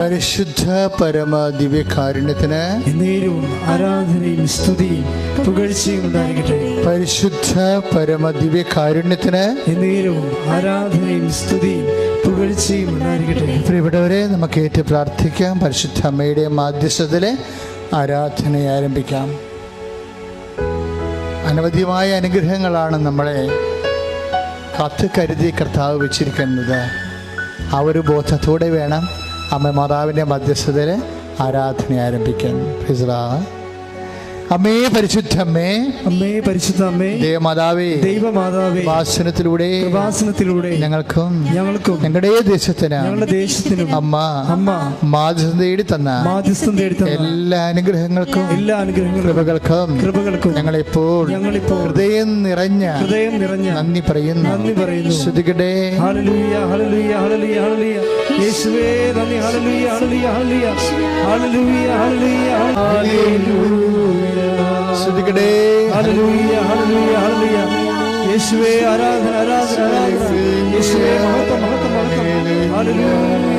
പരിശുദ്ധ പരമ ദിവ്യകാരുണ്യത്തിന് എന്നേരവും ആരാധനയും സ്തുതിയും പുകഴ്ചയും ഉണ്ടായിരിക്കട്ടെ. പരിശുദ്ധ പരമ ദിവ്യകാരുണ്യത്തിന് എന്നേരവും ആരാധനയും സ്തുതിയും പുകഴ്ചയും ഉണ്ടായിരിക്കട്ടെ. പ്രിയപ്പെട്ടവരെ, നമുക്ക് ഏറ്റു പ്രാർത്ഥിക്കാം. പരിശുദ്ധ അമ്മയുടെ മാധ്യസ്ഥതയിലെ ആരാധന ആരംഭിക്കാം. അനവധിയായ അനുഗ്രഹങ്ങളാണ് നമ്മളെ കാത്തു കരുതി കർത്താവ് വെച്ചിരിക്കുന്നത്. ആ ഒരു ബോധത്തോടെ വേണം അമ്മ മാതാവിൻ്റെ മധ്യസ്ഥതയിൽ ആരാധന ആരംഭിക്കാൻ. അമ്മേ പരിശുദ്ധമ്മേ, അമ്മേ പരിശുദ്ധ അമ്മേ, ദേവമാതാവേ, ദൈവമാതാവേ, കൃപാസനത്തിലൂടെ ഞങ്ങൾക്കും ഞങ്ങളുടെ ദേശത്തിനും അമ്മ മാധ്യസ്ഥം തേടി തന്ന എല്ലാ അനുഗ്രഹങ്ങൾക്കും കൃപകൾക്കും ഞങ്ങളിപ്പോൾ ഹൃദയം നിറഞ്ഞ നന്ദി പറയുന്നു. ശ്രുതികട്ടെ. ഹല്ലേലൂയ, ഹല്ലേലൂയ, ഹല്ലേലൂയ, ഹല്ലേലൂയ. യേശുവേ നന്ദി. ഹല്ലേലൂയ, ഹല്ലേലൂയ, ഹല്ലേലൂയ, ഹല്ലേലൂയ, ഹല്ലേലൂയ, ഹല്ലേലൂയ. ശ്രുതികട്ടെ. ഹല്ലേലൂയ, ഹല്ലേലൂയ, ഹല്ലേലൂയ. യേശുവേ ആരാധന, ആരാധന, ആരാധന. യേശുവേ മഹത്വം, മഹത്വം, മഹത്വം. ഹല്ലേലൂയ.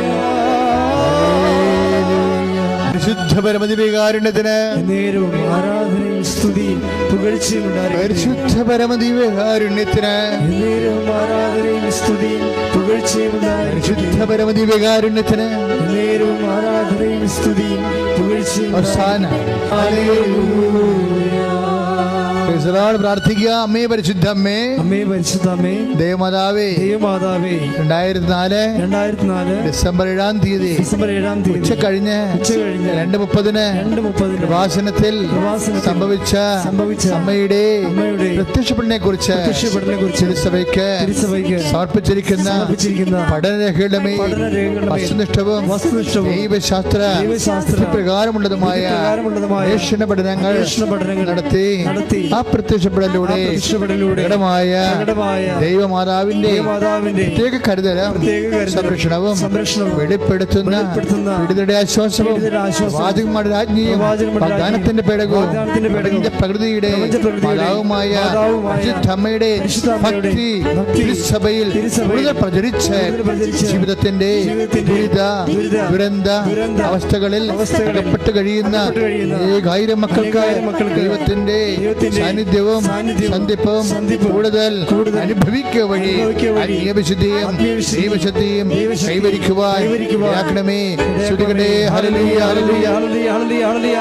പരിശുദ്ധ പരമദിവ്യകാരുണ്യത്തിന് നേരവും ആരാധനയും സ്തുതിയും പുകഴ്ചയും ഉണ്ടായിരിക്കട്ടെ. പരിശുദ്ധ പരമദിവ്യകാരുണ്യത്തിന് നേരവും ആരാധനയും സ്തുതിയും പുകഴ്ചയും ഉണ്ടായിരിക്കട്ടെ. പരിശുദ്ധ പരമദിവ്യകാരുണ്യത്തിന് നേരവും ആരാധനയും സ്തുതിയും പുകഴ്ചയും അവസാനം പ്രാർത്ഥിക്കുക. അമ്മേ പരിശുദ്ധ അമ്മേ, അമ്മേ പരിശുദ്ധ അമ്മേ, ദേവമാതാവേ, ദൈവമാതാവേ, 2004 ഡിസംബർ 7-ാം തീയതി ഉച്ച കഴിഞ്ഞ് 2:30 കൃപാസനത്തിൽ സംഭവിച്ച അമ്മയുടെ പ്രത്യക്ഷപ്പെടലിനെ കുറിച്ച് തിരുസഭയ്ക്ക് സമർപ്പിച്ചിരിക്കുന്ന പഠനരേഖകളുടെ വസ്തുനിഷ്ഠവും ദൈവശാസ്ത്ര പ്രകാരമുള്ളതുമായ ഗവേഷണ പഠനങ്ങൾ നടത്തി ആ പ്രത്യക്ഷപ്പെടലിലൂടെ ദൈവമാതാവിന്റെ പ്രത്യേക കരുതലും സംരക്ഷണവും വെളിപ്പെടുത്തുന്ന പീഡിതരുടെ ആശ്വാസവും വാചകങ്ങളുടെ രാജ്ഞിയും വാഗ്ദാനത്തിന്റെ പേടകവും പ്രകൃതിയുടെ മാതാവുമായ അമ്മയുടെ ഭക്തി തിരുസഭയിൽ കൂടുതൽ പ്രചരിച്ച് ജീവിതത്തിന്റെ ദുരന്ത അവസ്ഥകളിൽ അകപ്പെട്ട് കഴിയുന്ന ഏകായിരം മക്കൾക്ക് ദൈവത്തിന്റെ സാന്നിധ്യവും സന്ധിപ്പവും കൂടുതൽ അനുഭവിക്കുക വഴി ആത്മീയവിശുദ്ധിയും ദൈവശക്തിയും കൈവരിക്കുവാൻ ആക്കണമേ. ശ്രുതികട്ടെ. ഹല്ലേലൂയ, ഹല്ലേലൂയ, ഹല്ലേലൂയ, ഹല്ലേലൂയ, ഹല്ലേലൂയ.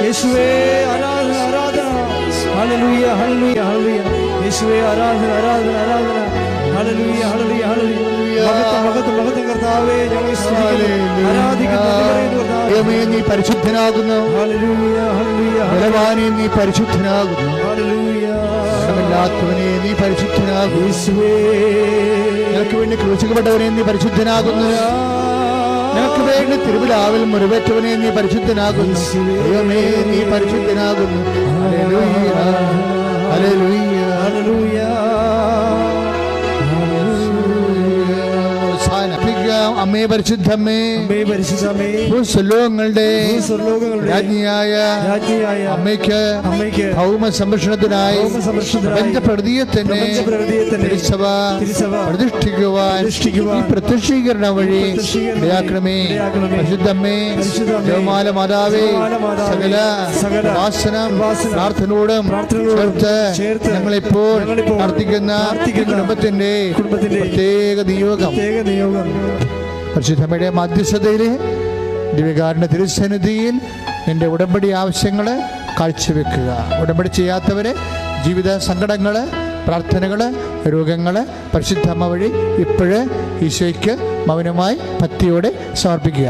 യേശുവേ ആരാധന, ആരാധന. ഹല്ലേലൂയ, ഹല്ലേലൂയ, ഹല്ലേലൂയ. യേശുവേ ആരാധന, ആരാധന, ആരാധന. ഹല്ലേലൂയ, ഹല്ലേലൂയ, ഹല്ലേലൂയ. മഹത്വം, മഹത്വം, മഹത്വം കർത്താവേ, ഞങ്ങളെ സ്തുതിക്കുന്നു, ആരാധിക്കുന്നു. ദൈവമേ, നീ പരിശുദ്ധനാകുന്നു. ഹല്ലേലൂയ, ഹല്ലേലൂയ. ബലവാനേ, നീ പരിശുദ്ധനാകുന്നു. ഹല്ലേലൂയ. ല്ലാത്തവനെ നീ പരിശുദ്ധനാകുന്നു. യേശുവേ നിനക്ക് വേണ്ടി ക്രൂശിക്കപ്പെട്ടവനെ നീ പരിശുദ്ധനാകുന്നു. നിനക്ക് വേണ്ടി തിരുവിലാവിൽ മുറിവേറ്റവനെ നീ പരിശുദ്ധനാകുന്നു. ദൈവമേ, നീ പരിശുദ്ധനാകുന്നു. ഹല്ലേലൂയ, ഹല്ലേലൂയ, ഹല്ലേലൂയ. അമ്മേ പരിശുദ്ധമ്മേ, അമ്മേ പരിശുദ്ധമ്മേ, ഭൂസ്വലോകങ്ങളുടെ രാജ്ഞിയായ അമ്മയ്ക്ക് ഭൗമ സംരക്ഷണത്തിനായി പ്രപഞ്ചപ്രകൃതിയെ തിരുസഭ പ്രതിഷ്ഠിക്കുവാൻ ഈ പ്രത്യക്ഷീകരണം വഴി ഇടയാക്കണമേ. പരിശുദ്ധമ്മേ, ജപമാല മാതാവേ, സകല വാസനം പ്രാർത്ഥനയോടും ചേർത്ത് ഞങ്ങളിപ്പോൾ പ്രാർത്ഥിക്കുന്ന കുടുംബത്തിന്റെ പ്രത്യേക നിയോഗം പരിശുദ്ധമ്മയുടെ മധ്യസ്ഥതയിലെ ദിവ്യകാരുണ്യ തിരുസന്നിധിയിൽ നിന്റെ ഉടമ്പടി ആവശ്യങ്ങൾ കാഴ്ചവെക്കുക. ഉടമ്പടി ചെയ്യാത്തവരെ ജീവിത സങ്കടങ്ങൾ, പ്രാർത്ഥനകൾ, രോഗങ്ങൾ പരിശുദ്ധമ്മ വഴി ഇപ്പോഴ് ഈശോയ്ക്ക് മൗനമായി ഭക്തിയോടെ സമർപ്പിക്കുക.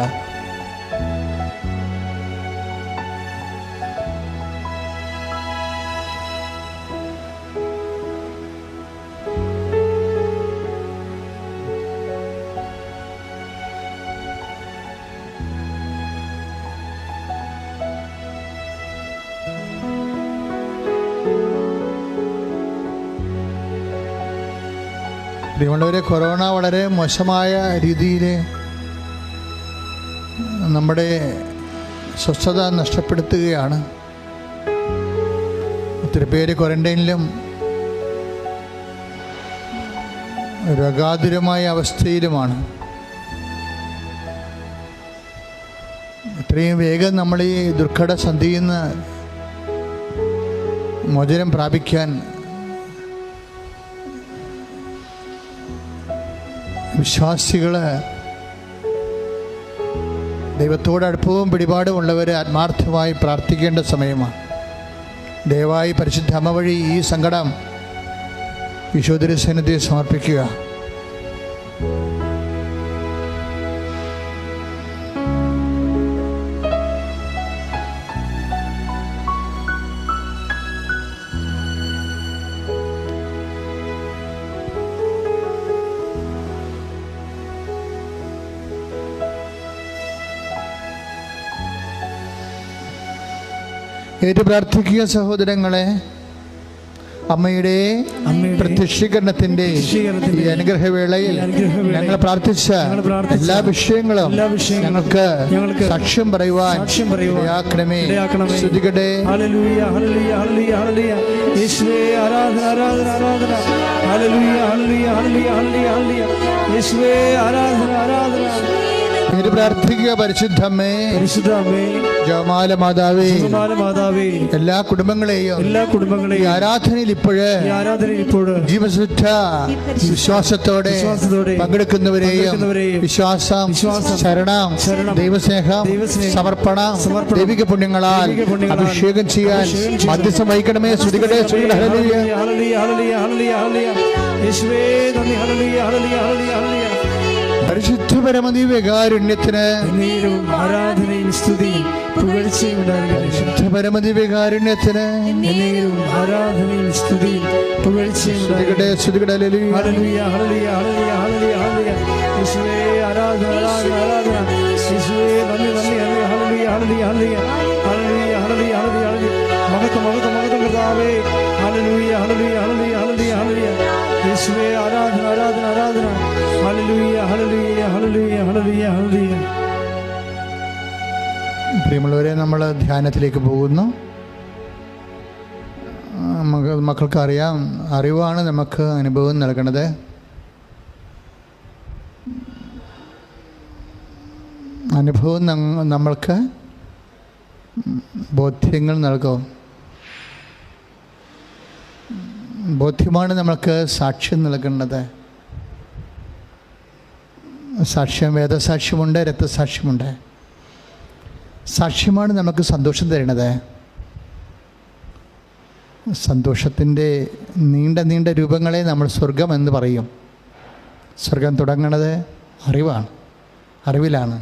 പ്രിയമുള്ളവരെ, കൊറോണ വളരെ മോശമായ രീതിയിൽ നമ്മുടെ സ്വസ്ഥത നഷ്ടപ്പെടുത്തുകയാണ്. ഒത്തിരി പേര് ക്വാറന്റൈനിലും ഒരു അഗാധുരമായ അവസ്ഥയിലുമാണ്. എത്രയും വേഗം നമ്മൾ ഈ ദുർഘട സന്ധിയിൽ നിന്ന് മോചനം പ്രാപിക്കാൻ വിശ്വാസികൾ, ദൈവത്തോട് അടുപ്പവും പിടിപാടും ഉള്ളവർ ആത്മാർത്ഥമായി പ്രാർത്ഥിക്കേണ്ട സമയമാണ്. ദയവായി പരിശുദ്ധ അമ്മ വഴി ഈ സങ്കടം ഈശോദരസന്നിധിയെ സമർപ്പിക്കുക. ഏറ്റു പ്രാർത്ഥിക്കുക സഹോദരങ്ങളെ. അമ്മയുടെ പ്രത്യക്ഷീകരണത്തിന്റെ ഈ അനുഗ്രഹവേളയിൽ ഞങ്ങൾ പ്രാർത്ഥിച്ച എല്ലാ വിഷയങ്ങളും ഞങ്ങൾക്ക് സാക്ഷ്യം പറയുവാൻ ഇടയാക്കണമേ. സ്തുതിക്കട്ടെ. ഹല്ലേലൂയ, ഹല്ലേലൂയ, ഹല്ലേലൂയ, ഹല്ലേലൂയ. യേശുവേ ആരാധന, ആരാധന, ആരാധന. ഹല്ലേലൂയ, ഹല്ലേലൂയ, ഹല്ലേലൂയ, ഹല്ലേലൂയ, ഹല്ലേലൂയ. യേശുവേ ആരാധന, ആരാധന. ഏറ്റു പ്രാർത്ഥിക്കുക പരിശുദ്ധമ്മേ, പരിശുദ്ധമ്മേ, ജപമാല മാതാവേ, ജപമാല മാതാവേ, എല്ലാ കുടുംബങ്ങളെയും ഈ ആരാധനയിൽ ഇപ്പോഴ് ജീവശുദ്ധ വിശ്വാസത്തോടെ പങ്കെടുക്കുന്നവരെയും വിശ്വാസം, ശരണം, ദൈവസ്നേഹം, സമർപ്പണം, ദൈവിക പുണ്യങ്ങളാൽ അഭിഷേകം ചെയ്യാൻ മധ്യസ്ഥം വഹിക്കണമേ. സ്തുതിക്കട്ടെ. ഹല്ലേലൂയ, ഹല്ലേലൂയ, ഹല്ലേലൂയ, ഹല്ലേലൂയ. യേശുവേ നന്ദി. ഹല്ലേലൂയ, ഹല്ലേലൂയ, ഹല്ലേലൂയ, ഹല്ലേലൂയ. പരിശുദ്ധ പരമദിവ്യകാരുണ്യത്തിന് ആരാധനയും സ്തുതിയും പുകഴ്ചയും ഉണ്ടാകട്ടെ. പരിശുദ്ധ പരമദിവ്യകാരുണ്യത്തിന് ആരാധനയും സ്തുതിയും പുകഴ്ചയും ഉണ്ടാകട്ടെ. സ്തുതിക്കട്ടെ. ഹല്ലേലൂയ, ഹല്ലേലൂയ, ഹല്ലേലൂയ, ഹല്ലേലൂയ, ഹല്ലേലൂയ. യേശുവേ ആരാധന, ആരാധന, ആരാധന. യേശുവേ നന്ദി, നന്ദി, ഹല്ലേലൂയ, ഹല്ലേലൂയ, ഹല്ലേലൂയ, ഹല്ലേലൂയ, ഹല്ലേലൂയ, ഹല്ലേലൂയ, ഹല്ലേലൂയ. മഹത്വം, മഹത്വം, മഹത്വം കർത്താവേ. ഹല്ലേലൂയ, ഹല്ലേലൂയ, ഹല്ലേലൂയ, ഹല്ലേലൂയ, ഹല്ലേലൂയ. യേശുവേ ആരാധന, ആരാധന, ആരാധന. ഹല്ലേലൂയ, ഹല്ലേലൂയ, ഹല്ലേലൂയ, ഹല്ലേലൂയ, ഹല്ലേലൂയ. പ്രിയമുള്ളവരെ, നമ്മൾ ധ്യാനത്തിലേക്ക് പോകുന്നു. മക്കൾക്കറിയാം, അറിവാണ് നമുക്ക് അനുഭവം നൽകണത്. അനുഭവം നമ്മൾക്ക് ബോധ്യങ്ങൾ നൽകും. ബോധ്യമാണ് നമ്മൾക്ക് സാക്ഷ്യം നൽകുന്നത്. സാക്ഷ്യം, വേദസാക്ഷ്യമുണ്ട്, രക്തസാക്ഷ്യമുണ്ട്. സാക്ഷ്യമാണ് നമുക്ക് സന്തോഷം തരുന്നത്. സന്തോഷത്തിൻ്റെ നീണ്ട നീണ്ട രൂപങ്ങളെ നമ്മൾ സ്വർഗം എന്ന് പറയും. സ്വർഗം തുടങ്ങുന്നത് അറിവിലാണ്.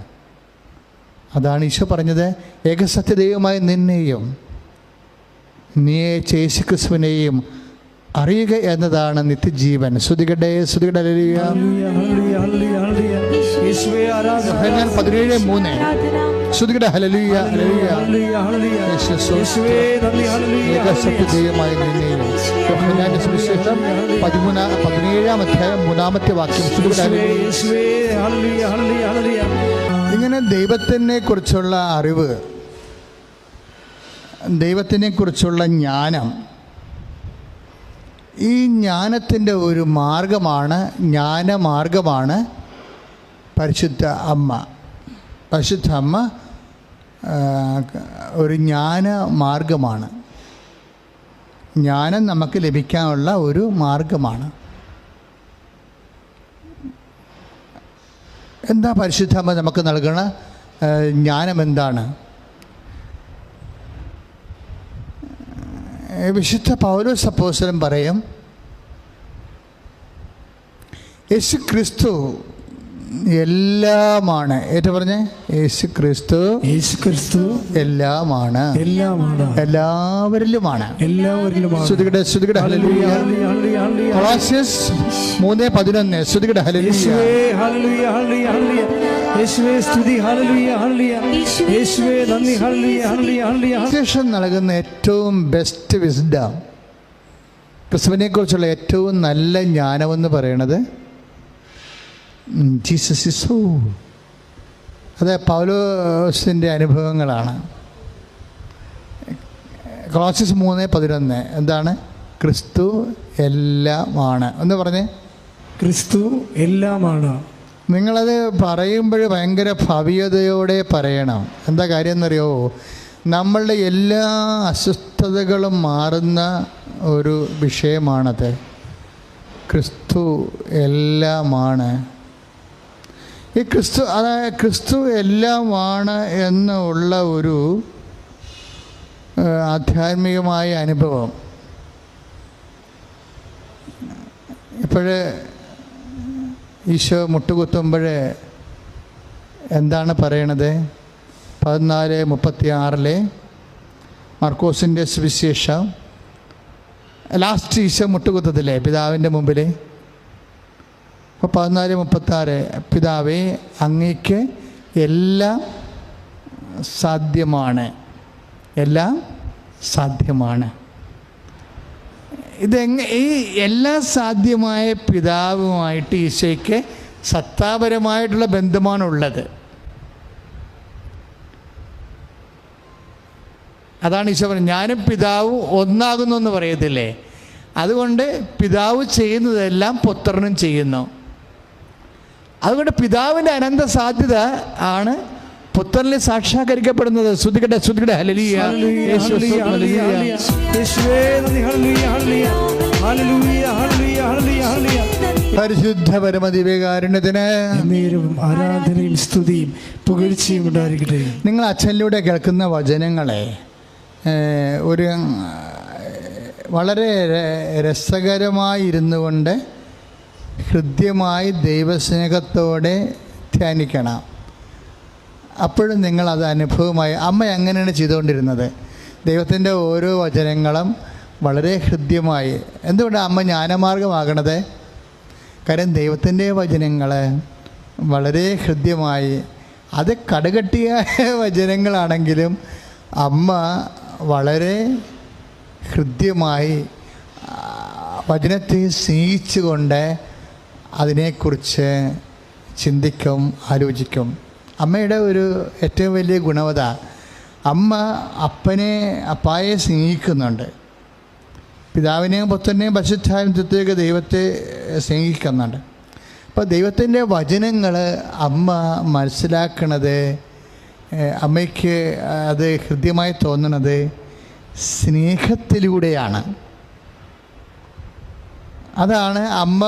അതാണ് ഈശോ പറഞ്ഞത്, ഏകസത്യദൈവമായ നിന്നെയും നീ യേശുക്രിസ്തുവിനെയും അറിയുക എന്നതാണ് നിത്യജീവൻ. സ്തുതിക്കട്ടെ. സ്തുതിക്കട്ടെ. ഹല്ലേലൂയ, ഹല്ലേലൂയ, ഹല്ലേലൂയ, ഹല്ലേലൂയ. യേശുവേ ആരാധന. യോഹന്നാൻ 17:3. സ്തുതിക്കട്ടെ. ഹല്ലേലൂയ, ഹല്ലേലൂയ, ഹല്ലേലൂയ, ഹല്ലേലൂയ. യേശുവേ നന്ദി. ഹല്ലേലൂയ, ഏകസത്യദൈവമായ നിന്നെയും. യോഹന്നാന്റെ സുവിശേഷം 17-ാം അധ്യായം 3-ാമത്തെ വാക്യം. യേശുവേ ഹല്ലേലൂയ, ഹല്ലേലൂയ, ഹല്ലേലൂയ. ഇങ്ങനെ ദൈവത്തിനെ കുറിച്ചുള്ള അറിവ്, ദൈവത്തിനെ കുറിച്ചുള്ള ജ്ഞാനം, ഈ ജ്ഞാനത്തിൻ്റെ ഒരു ജ്ഞാനമാർഗമാണ് പരിശുദ്ധ അമ്മ. പരിശുദ്ധ അമ്മ ഒരു ജ്ഞാനമാർഗമാണ്. ജ്ഞാനം നമുക്ക് ലഭിക്കാനുള്ള ഒരു മാർഗമാണ്. എന്താ പരിശുദ്ധ അമ്മ നമുക്ക് നൽകണ ജ്ഞാനം എന്താണ്? വിശുദ്ധ പൗലോസ് അപ്പോസ്തലൻ പറയും, യേശു ക്രിസ്തു എല്ലാമാണ്. ഏറ്റു പറഞ്ഞേ, യേശു ക്രിസ്തു എല്ലാമാണ്, എല്ലാവരിലുമാണ്. സ്തുതിക്കട്ടെ. സ്തുതിക്കട്ടെ. ഹല്ലേലൂയ. കൊളോസ്യസ് 3:11. സ്തുതിക്കട്ടെ. ഹല്ലേലൂയ. ശേഷം നൽകുന്ന ഏറ്റവും ബെസ്റ്റ് വിസ്ഡം, ക്രിസ്തുവിനെ കുറിച്ചുള്ള ഏറ്റവും നല്ല ജ്ഞാനമെന്ന് പറയണത് ജീസസ് ഈസ് സോ. അത് പൗലോസിൻ്റെ അനുഭവങ്ങളാണ്. കൊളോസ്യസ് 3:11 എന്താണ്? ക്രിസ്തു എല്ലാമാണ് എന്ന് പറഞ്ഞേ. ക്രിസ്തു എല്ലാമാണ്. നിങ്ങളത് പറയുമ്പോൾ ഭയങ്കര ഭവ്യതയോടെ പറയണം. എന്താ കാര്യം എന്നറിയോ? നമ്മളുടെ എല്ലാ അസ്വസ്ഥതകളും മാറുന്ന ഒരു വിഷയമാണത്. ക്രിസ്തു എല്ലാമാണ്. ഈ ക്രിസ്തു, അതായത് ക്രിസ്തു എല്ലാമാണ് എന്നുള്ള ഒരു ആധ്യാത്മികമായ അനുഭവം. ഇപ്പോഴ് ഈശോ മുട്ടുകുത്തുമ്പോൾ എന്താണ് പറയണത്? 14:36 മർക്കോസിൻ്റെ സുവിശേഷം, ലാസ്റ്റ് ഈശോ മുട്ടുകുത്തത്തില്ലേ പിതാവിൻ്റെ മുമ്പിൽ. അപ്പോൾ 14:36, പിതാവേ അങ്ങേക്ക് എല്ലാം സാധ്യമാണ്, എല്ലാം സാധ്യമാണ്. ഈ എല്ലാം സാധ്യമായ പിതാവുമായിട്ട് ഈശോയ്ക്ക് സത്താപരമായിട്ടുള്ള ബന്ധമാണുള്ളത്. അതാണ് ഈശോ പറഞ്ഞത്, ഞാനും പിതാവും ഒന്നാകുന്നു എന്ന് പറയത്തില്ലേ. അതുകൊണ്ട് പിതാവ് ചെയ്യുന്നതെല്ലാം പുത്രനും ചെയ്യുന്നു. അതുകൊണ്ട് പിതാവിൻ്റെ അനന്ത സാധ്യത ആണ് പുത്രനിൽ സാക്ഷാത്കരിക്കപ്പെടുന്നത്. ശ്രുതികട്ടെ ശ്രുതികട്ടെ ഹല്ലേലൂയ. പരിശുദ്ധ പരമദിവ്യകാരുണ്യത്തിന് ആരാധനയും സ്തുതിയും പുകഴ്ചയും ഉണ്ടായിരിക്കട്ടെ. നിങ്ങൾ അച്ഛനിലൂടെ കേൾക്കുന്ന വചനങ്ങളെ ഒരു വളരെ രസകരമായിരുന്നു കൊണ്ട് ഹൃദ്യമായി ദൈവസ്നേഹത്തോടെ ധ്യാനിക്കണം. അപ്പോഴും നിങ്ങളത് അനുഭവമായി. അമ്മ അങ്ങനെയാണ് ചെയ്തുകൊണ്ടിരുന്നത്. ദൈവത്തിൻ്റെ ഓരോ വചനങ്ങളും വളരെ ഹൃദ്യമായി. എന്തുകൊണ്ടാണ് അമ്മ ജ്ഞാനമാർഗമാകണത്? കാര്യം ദൈവത്തിൻ്റെ വചനങ്ങൾ വളരെ ഹൃദ്യമായി, അത് കടുകട്ടിയായ വചനങ്ങളാണെങ്കിലും അമ്മ വളരെ ഹൃദ്യമായി വചനത്തെ സ്നേഹിച്ചുകൊണ്ട് അതിനെക്കുറിച്ച് ചിന്തിക്കും, ആലോചിക്കും. അമ്മയുടെ ഒരു ഏറ്റവും വലിയ ഗുണവത, അമ്മ അപ്പായെ സ്നേഹിക്കുന്നുണ്ട്. പിതാവിനെയും പുത്രനെയും പരിശുദ്ധാത്മാവിനെയൊക്കെ ദൈവത്തെ സ്നേഹിക്കുന്നുണ്ട്. അപ്പോൾ ദൈവത്തിൻ്റെ വചനങ്ങൾ അമ്മ മനസ്സിലാക്കണത്, അമ്മയ്ക്ക് അത് ഹൃദ്യമായി തോന്നണത് സ്നേഹത്തിലൂടെയാണ്. അതാണ് അമ്മ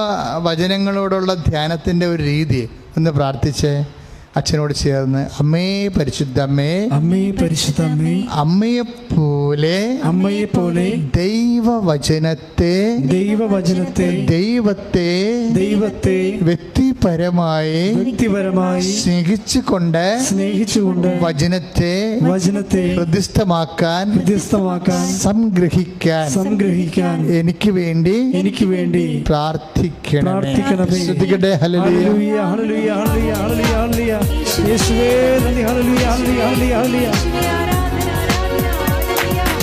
വചനങ്ങളോടുള്ള ധ്യാനത്തിൻ്റെ ഒരു രീതി. ഒന്ന് പ്രാർത്ഥിച്ച് അച്ഛനോട് ചേർന്ന്, അമ്മേ പരിശുദ്ധ അമ്മേ, അമ്മേ പരിശുദ്ധ അമ്മേ, അമ്മയെപ്പോലെ ദൈവവചനത്തെ ദൈവത്തെ വ്യക്തിപരമായി സ്നേഹിച്ചുകൊണ്ട് വചനത്തെ ഹൃദിസ്ഥമാക്കാൻ സംഗ്രഹിക്കാൻ എനിക്ക് വേണ്ടി പ്രാർത്ഥിക്കണം. ശ്രദ്ധിക്കട്ടെ. ഹല്ലേലൂയ ഹല്ലേലൂയ ഹല്ലേലൂയ ഹല്ലേലൂയ. യേശുവേ നന്ദി. ഹല്ലേലൂയ ഹല്ലേലൂയ ഹല്ലേലൂയ.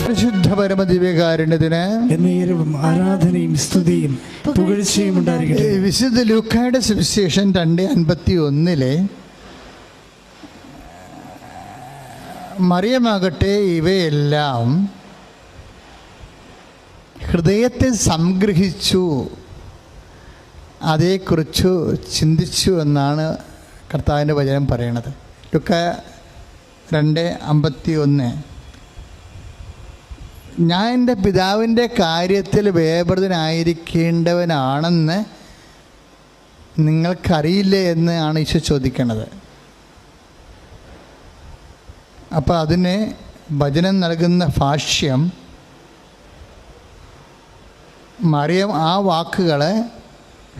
പരിശുദ്ധ പരമദിവ്യകാരുണ്യത്തിന് എന്നേരവും ആരാധനയും സ്തുതിയും പുകഴ്ചയും ഉണ്ടായിരിക്കട്ടെ. വിശുദ്ധ ലൂക്കായുടെ സുവിശേഷം 2:51 മറിയമാകട്ടെ ഇവയെല്ലാം ഹൃദയത്തെ സംഗ്രഹിച്ചു, അതേക്കുറിച്ച് ചിന്തിച്ചു എന്നാണ് കർത്താവിൻ്റെ വചനം പറയണത്. ലൂക്ക 2:51. ഞാൻ എൻ്റെ പിതാവിൻ്റെ കാര്യത്തിൽ വേപൃതനായിരിക്കേണ്ടവനാണെന്ന് നിങ്ങൾക്കറിയില്ലേ എന്ന് ആണ് ഈശോ ചോദിക്കണത്. അപ്പോൾ അതിന് വചനം നൽകുന്ന ഭാഷ്യം, മറിയം ആ വാക്കുകളെ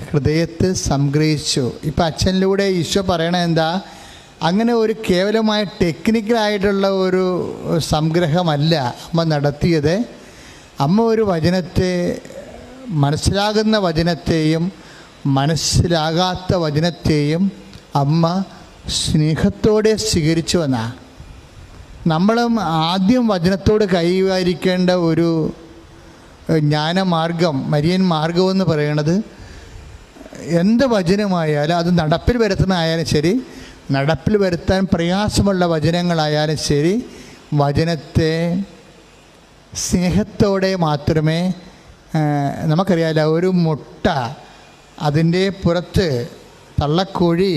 ഹൃദയത്തിൽ സംഗ്രഹിച്ചു. ഇപ്പം അച്ഛനിലൂടെ ഈശോ പറയണത് എന്താ? അങ്ങനെ ഒരു കേവലമായ ടെക്നിക്കലായിട്ടുള്ള ഒരു സംഗ്രഹമല്ല അമ്മ നടത്തിയത്. അമ്മ ഒരു വചനത്തെ, മനസ്സിലാകുന്ന വചനത്തെയും മനസ്സിലാകാത്ത വചനത്തെയും അമ്മ സ്നേഹത്തോടെ സ്വീകരിച്ചു വന്നാ. നമ്മളും ആദ്യം വചനത്തോട് കൈവരിക്കേണ്ട ഒരു ജ്ഞാനമാർഗം, മരിയൻ മാർഗമെന്ന് പറയണത്, എന്ത് വചനമായാലും അത് നടപ്പിൽ വരുത്തുന്നതായാലും ശരി, നടപ്പിൽ വരുത്താൻ പ്രയാസമുള്ള വചനങ്ങളായാലും ശരി, വചനത്തെ സ്നേഹത്തോടെ മാത്രമേ, നമുക്കറിയാമല്ലോ ഒരു മുട്ട അതിൻ്റെ പുറത്ത് തള്ളക്കോഴി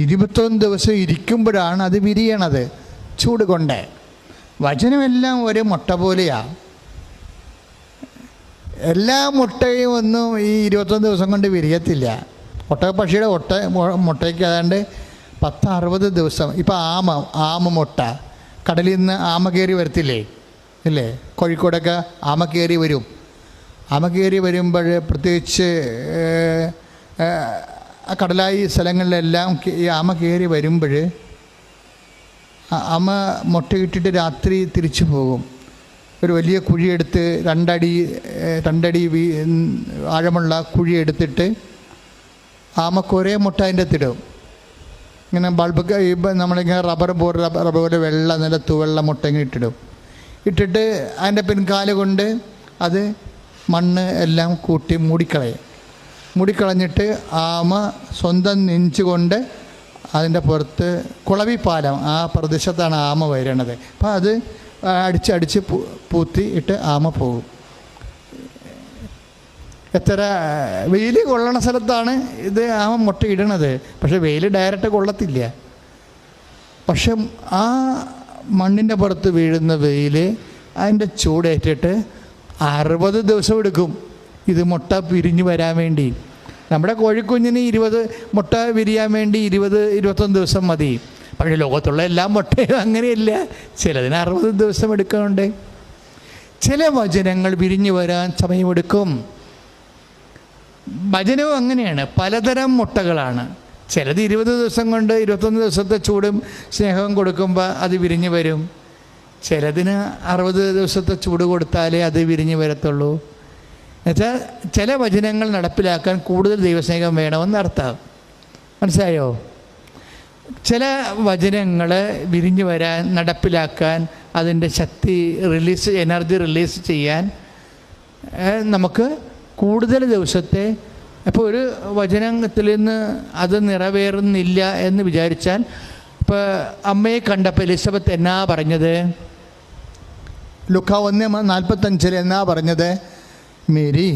21 ദിവസം ഇരിക്കുമ്പോഴാണ് അത് വിരിയണത്, ചൂട് കൊണ്ട്. വചനമെല്ലാം ഒരു മുട്ട പോലെയാണ്. എല്ലാ മുട്ടയും ഒന്നും ഈ 21 ദിവസം കൊണ്ട് വിരിയത്തില്ല. ഒട്ടകപ്പക്ഷിയുടെ മുട്ടയ്ക്ക് ഏതാണ്ട് 10-60 ദിവസം. ഇപ്പം ആമ മുട്ട കടലിൽ നിന്ന് ആമ കയറി വരത്തില്ലേ, ഇല്ലേ? കോഴിക്കോടൊക്കെ ആമ കയറി വരും. ആമ കയറി വരുമ്പോൾ പ്രത്യേകിച്ച് കടലായി സ്ഥലങ്ങളിലെല്ലാം ഈ ആമ കയറി വരുമ്പോൾ ആമ മുട്ടയിട്ടിട്ട് രാത്രി തിരിച്ചു പോകും. ഒരു വലിയ കുഴിയെടുത്ത് 2 അടി ആഴമുള്ള കുഴിയെടുത്തിട്ട് ആമക്ക് ഒരേ മുട്ട അതിൻ്റെ അകത്തിടും. ഇങ്ങനെ ബൾബൊക്കെ നമ്മളിങ്ങനെ റബ്ബർ പോലെ വെള്ള നിലത്ത് വെള്ള മുട്ട ഇങ്ങനെ ഇട്ടിട്ട് അതിൻ്റെ പിൻകാല് കൊണ്ട് അത് മണ്ണ് എല്ലാം കൂട്ടി മൂടിക്കളഞ്ഞിട്ട് ആമ സ്വന്തം നെഞ്ചുകൊണ്ട് അതിൻ്റെ പുറത്ത് കുളവിപ്പാലം, ആ പ്രദേശത്താണ് ആമ വരണത്. അപ്പോൾ അത് അടിച്ച് പൂത്തി ഇട്ട് ആമ പോകും. എത്ര വെയിൽ കൊള്ളണ സ്ഥലത്താണ് ഇത് ആമ മുട്ട ഇടണത്. പക്ഷെ വെയിൽ ഡയറക്റ്റ് കൊള്ളത്തില്ല. പക്ഷെ ആ മണ്ണിൻ്റെ പുറത്ത് വീഴുന്ന വെയിൽ അതിൻ്റെ ചൂടേറ്റിട്ട് 60 ദിവസം എടുക്കും ഇത് മുട്ട പിരിഞ്ഞു വരാൻ വേണ്ടി. നമ്മുടെ കോഴിക്കുഞ്ഞിന് 20 മുട്ട വിരിയാൻ വേണ്ടി 20-21 ദിവസം മതി. പക്ഷേ ലോകത്തുള്ള എല്ലാ മുട്ടയും അങ്ങനെയല്ല, ചിലതിന് 60 ദിവസം എടുക്കുന്നുണ്ട്. ചില വചനങ്ങൾ വിരിഞ്ഞു വരാൻ സമയമെടുക്കും. വചനവും അങ്ങനെയാണ്, പലതരം മുട്ടകളാണ്. ചിലത് 20 ദിവസം കൊണ്ട് 21 ദിവസത്തെ ചൂടും സ്നേഹവും കൊടുക്കുമ്പോൾ അത് വിരിഞ്ഞു വരും. ചിലതിന് 60 ദിവസത്തെ ചൂട് കൊടുത്താലേ അത് വിരിഞ്ഞു വരത്തുള്ളൂ. എന്നുവെച്ചാൽ ചില വചനങ്ങൾ നടപ്പിലാക്കാൻ കൂടുതൽ ദൈവസ്നേഹം വേണമെന്നർത്ഥം. മനസ്സിലായോ? ചില വചനങ്ങൾ വിരിഞ്ഞു വരാൻ, നടപ്പിലാക്കാൻ, അതിൻ്റെ ശക്തി എനർജി റിലീസ് ചെയ്യാൻ നമുക്ക് കൂടുതൽ ദിവസത്തെ. അപ്പോൾ ഒരു വചനത്തിൽ നിന്ന് അത് നിറവേറുന്നില്ല എന്ന് വിചാരിച്ചാൽ, ഇപ്പോൾ അമ്മയെ കണ്ടപ്പോൾ എലിസബത്ത് എന്നാ പറഞ്ഞത്? ലുക്ക 1:45 എന്നാ പറഞ്ഞത്? മേരി,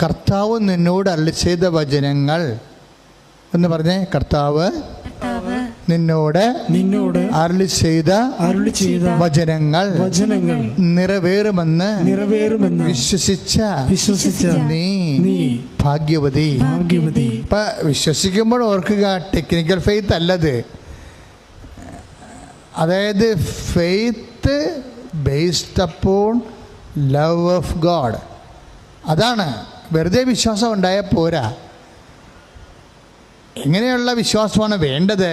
കർത്താവ് നിന്നോട് അരുളി ചെയ്ത വചനങ്ങൾ എന്ന് പറഞ്ഞേ. കർത്താവ് നിന്നോട് അരുളി ചെയ്ത വചനങ്ങൾ നിറവേറുമെന്ന് വിശ്വസിച്ച നീ ഭാഗ്യവതി. ഇപ്പൊ വിശ്വസിക്കുമ്പോൾ ഓർക്കുക, ടെക്നിക്കൽ ഫെയ്ത്ത് അല്ലത്. അതായത് faith based upon love of God. അതാണ്. വെറുതെ വിശ്വാസം ഉണ്ടായാൽ പോരാ. എങ്ങനെയുള്ള വിശ്വാസമാണ് വേണ്ടത്?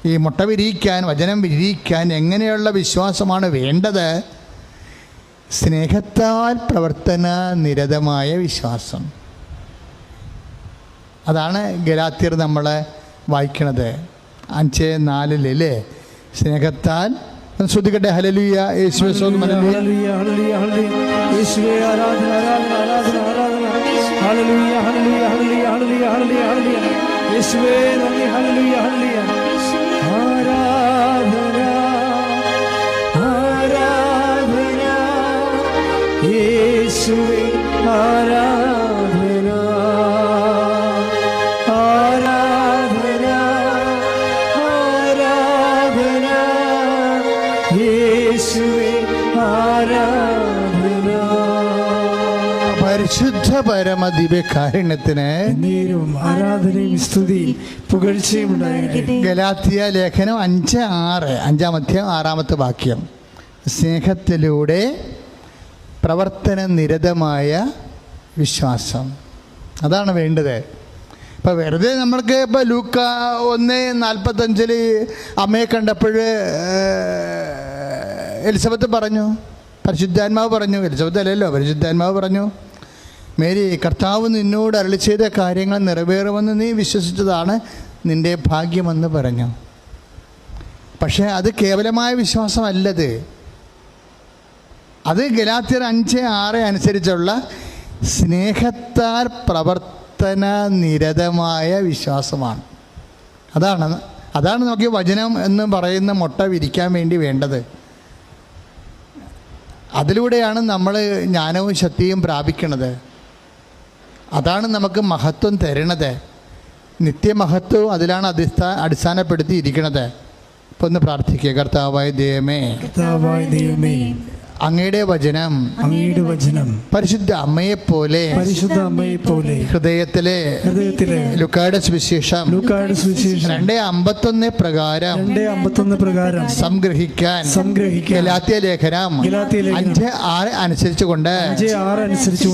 ഈ മുട്ട വിരിയിക്കാൻ, വചനം വിരിയിക്കാൻ എങ്ങനെയുള്ള വിശ്വാസമാണ് വേണ്ടത്? സ്നേഹത്താൽ പ്രവർത്തന നിരതമായ വിശ്വാസം. അതാണ് ഗലാത്യർ നമ്മളെ വായിക്കണത് 5:4 അല്ലേ? സ്നേഹത്താൽ. ശ്രദ്ധിക്കട്ടെ. ഹല്ലേലൂയ, യേശുവേ സ്തോത്രം, ഹല്ലേലൂയ, ഹല്ലേലൂയ, യേശുവേ ആരാധന, ആരാധന, ആരാധന, ആരാധന. ഹല്ലേലൂയ, ഹല്ലേലൂയ, ഹല്ലേലൂയ, ഹല്ലേലൂയ, ഹല്ലേലൂയ, ഹല്ലേലൂയ. യേശുവേ നന്ദി. ഹല്ലേലൂയ, ഹല്ലേലൂയ. ആരാധന, ആരാധന, യേശുവേ ആരാധന, ആരാധന, ആരാധന, യേശുവേ ആരാധന. പരിശുദ്ധ പരമ ദിവ്യകാരുണ്യത്തിന് ആരാധനയും സ്തുതിയും പുകഴ്ചയും ഉണ്ടായിരിക്കട്ടെ. ഗലാത്യ ലേഖനം 5:6, 5-ാം അധ്യായം 6-ാമത്തെ വാക്യം. സ്നേഹത്തിലൂടെ പ്രവർത്തന നിരതമായ വിശ്വാസം. അതാണ് വേണ്ടത്. ഇപ്പം വെറുതെ നമ്മൾക്ക് ഇപ്പോൾ ലൂക്ക 1:45 അമ്മയെ കണ്ടപ്പോൾ എലിസബത്ത് പറഞ്ഞു, പരിശുദ്ധാത്മാവ് പറഞ്ഞു. എലിസബത്ത് അല്ലല്ലോ, പരിശുദ്ധാത്മാവ് പറഞ്ഞു, മേരി, കർത്താവ് നിന്നോട് അരുളി ചെയ്ത കാര്യങ്ങൾ നിറവേറുമെന്ന് നീ വിശ്വസിച്ചതാണ് നിൻ്റെ ഭാഗ്യമെന്ന് പറഞ്ഞു. പക്ഷേ അത് കേവലമായ വിശ്വാസമല്ലത്. അത് ഗലാത്യർ 5:6 അനുസരിച്ചുള്ള സ്നേഹത്താൽ പ്രവർത്തന നിരതമായ വിശ്വാസമാണ്. അതാണ് നമുക്ക് വചനം എന്ന് പറയുന്ന മുട്ട വിരിക്കാൻ വേണ്ടി വേണ്ടത്. അതിലൂടെയാണ് നമ്മൾ ജ്ഞാനവും ശക്തിയും പ്രാപിക്കുന്നത്. അതാണ് നമുക്ക് മഹത്വം തരണത്. നിത്യമഹത്വവും അതിലാണ് അടിസ്ഥാനപ്പെടുത്തിയിരിക്കുന്നത്. ഇപ്പൊ ഒന്ന് പ്രാർത്ഥിക്കുക. കർത്താവായ ദൈവമേ, അങ്ങയുടെ വചനം പരിശുദ്ധ അമ്മയെപ്പോലെ ഹൃദയത്തിലെ ലൂക്കായുടെ സുവിശേഷം 2:51 പ്രകാരം സംഗ്രഹിക്കാൻ ഗലാത്യ ലേഖനം 5:6 അനുസരിച്ചുകൊണ്ട്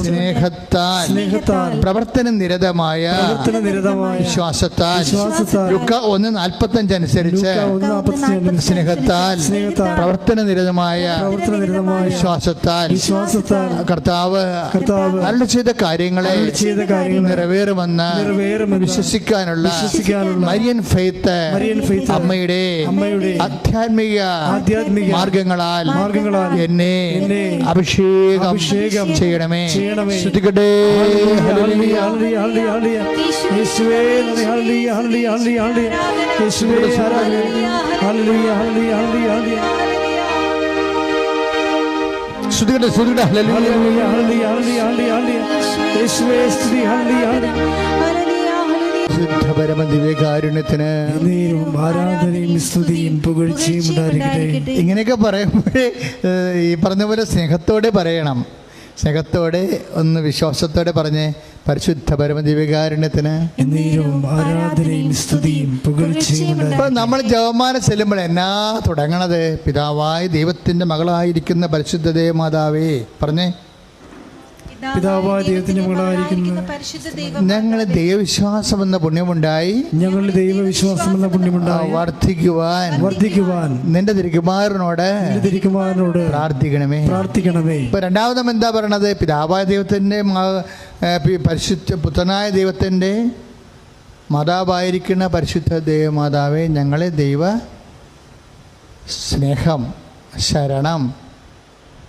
സ്നേഹത്താൽ പ്രവർത്തന നിരതമായ വിശ്വാസത്താൽ ലൂക്ക 1:45 അനുസരിച്ച് സ്നേഹത്താൽ പ്രവർത്തന നിരതമായ വിശ്വാസത്താൽ കർത്താവ് അരുളി ചെയ്ത കാര്യങ്ങളെ നിറവേറുമെന്ന് വിശ്വസിക്കാനുള്ള മരിയൻ ഫെയ്ത്ത് അമ്മയുടെ ആധ്യാത്മിക മാർഗങ്ങളാൽ എന്നെ അഭിഷേകം ചെയ്യണമേ. ശ്രദ്ധിക്കട്ടെ. ദിവ്യകാരുണ്യത്തിന് ആരാധനയും സ്തുതിയും പുകഴ്ചയും ഉണ്ടായിരിക്കട്ടെ. ഇങ്ങനെയൊക്കെ പറയുമ്പോഴേ ഈ പറഞ്ഞ പോലെ സ്നേഹത്തോടെ പറയണം. സ്നേഹത്തോടെ ഒന്ന് വിശ്വാസത്തോടെ പറഞ്ഞ് പരിശുദ്ധ പരമദിവ്യകാരുണ്യത്തിന് ആരാധനയും സ്തുതിയും പുകഴ്ചയും. ഇപ്പൊ നമ്മൾ ജപമാല ചെല്ലുമ്പോൾ എന്നാ തുടങ്ങണത്? പിതാവായ ദൈവത്തിന്റെ മകളായിരിക്കുന്ന പരിശുദ്ധ ദേവമാതാവേ പറഞ്ഞേ. പിതാവായ ദൈവത്തിന്റെ മകളായിരിക്കുന്ന ഞങ്ങളെ ദൈവവിശ്വാസം എന്ന പുണ്യമുണ്ടായി വർദ്ധിക്കുവാൻ നിന്റെ തിരുക്കുമാരനോട് പ്രാർത്ഥിക്കണമേ. ഇപ്പൊ രണ്ടാമതും എന്താ പറയണത്? പിതാവായ ദൈവത്തിന്റെ പരിശുദ്ധ പുത്രനായ ദൈവത്തിന്റെ മാതാവായിരിക്കുന്ന പരിശുദ്ധ ദേവമാതാവേ ഞങ്ങളെ ദൈവ സ്നേഹം ശരണം.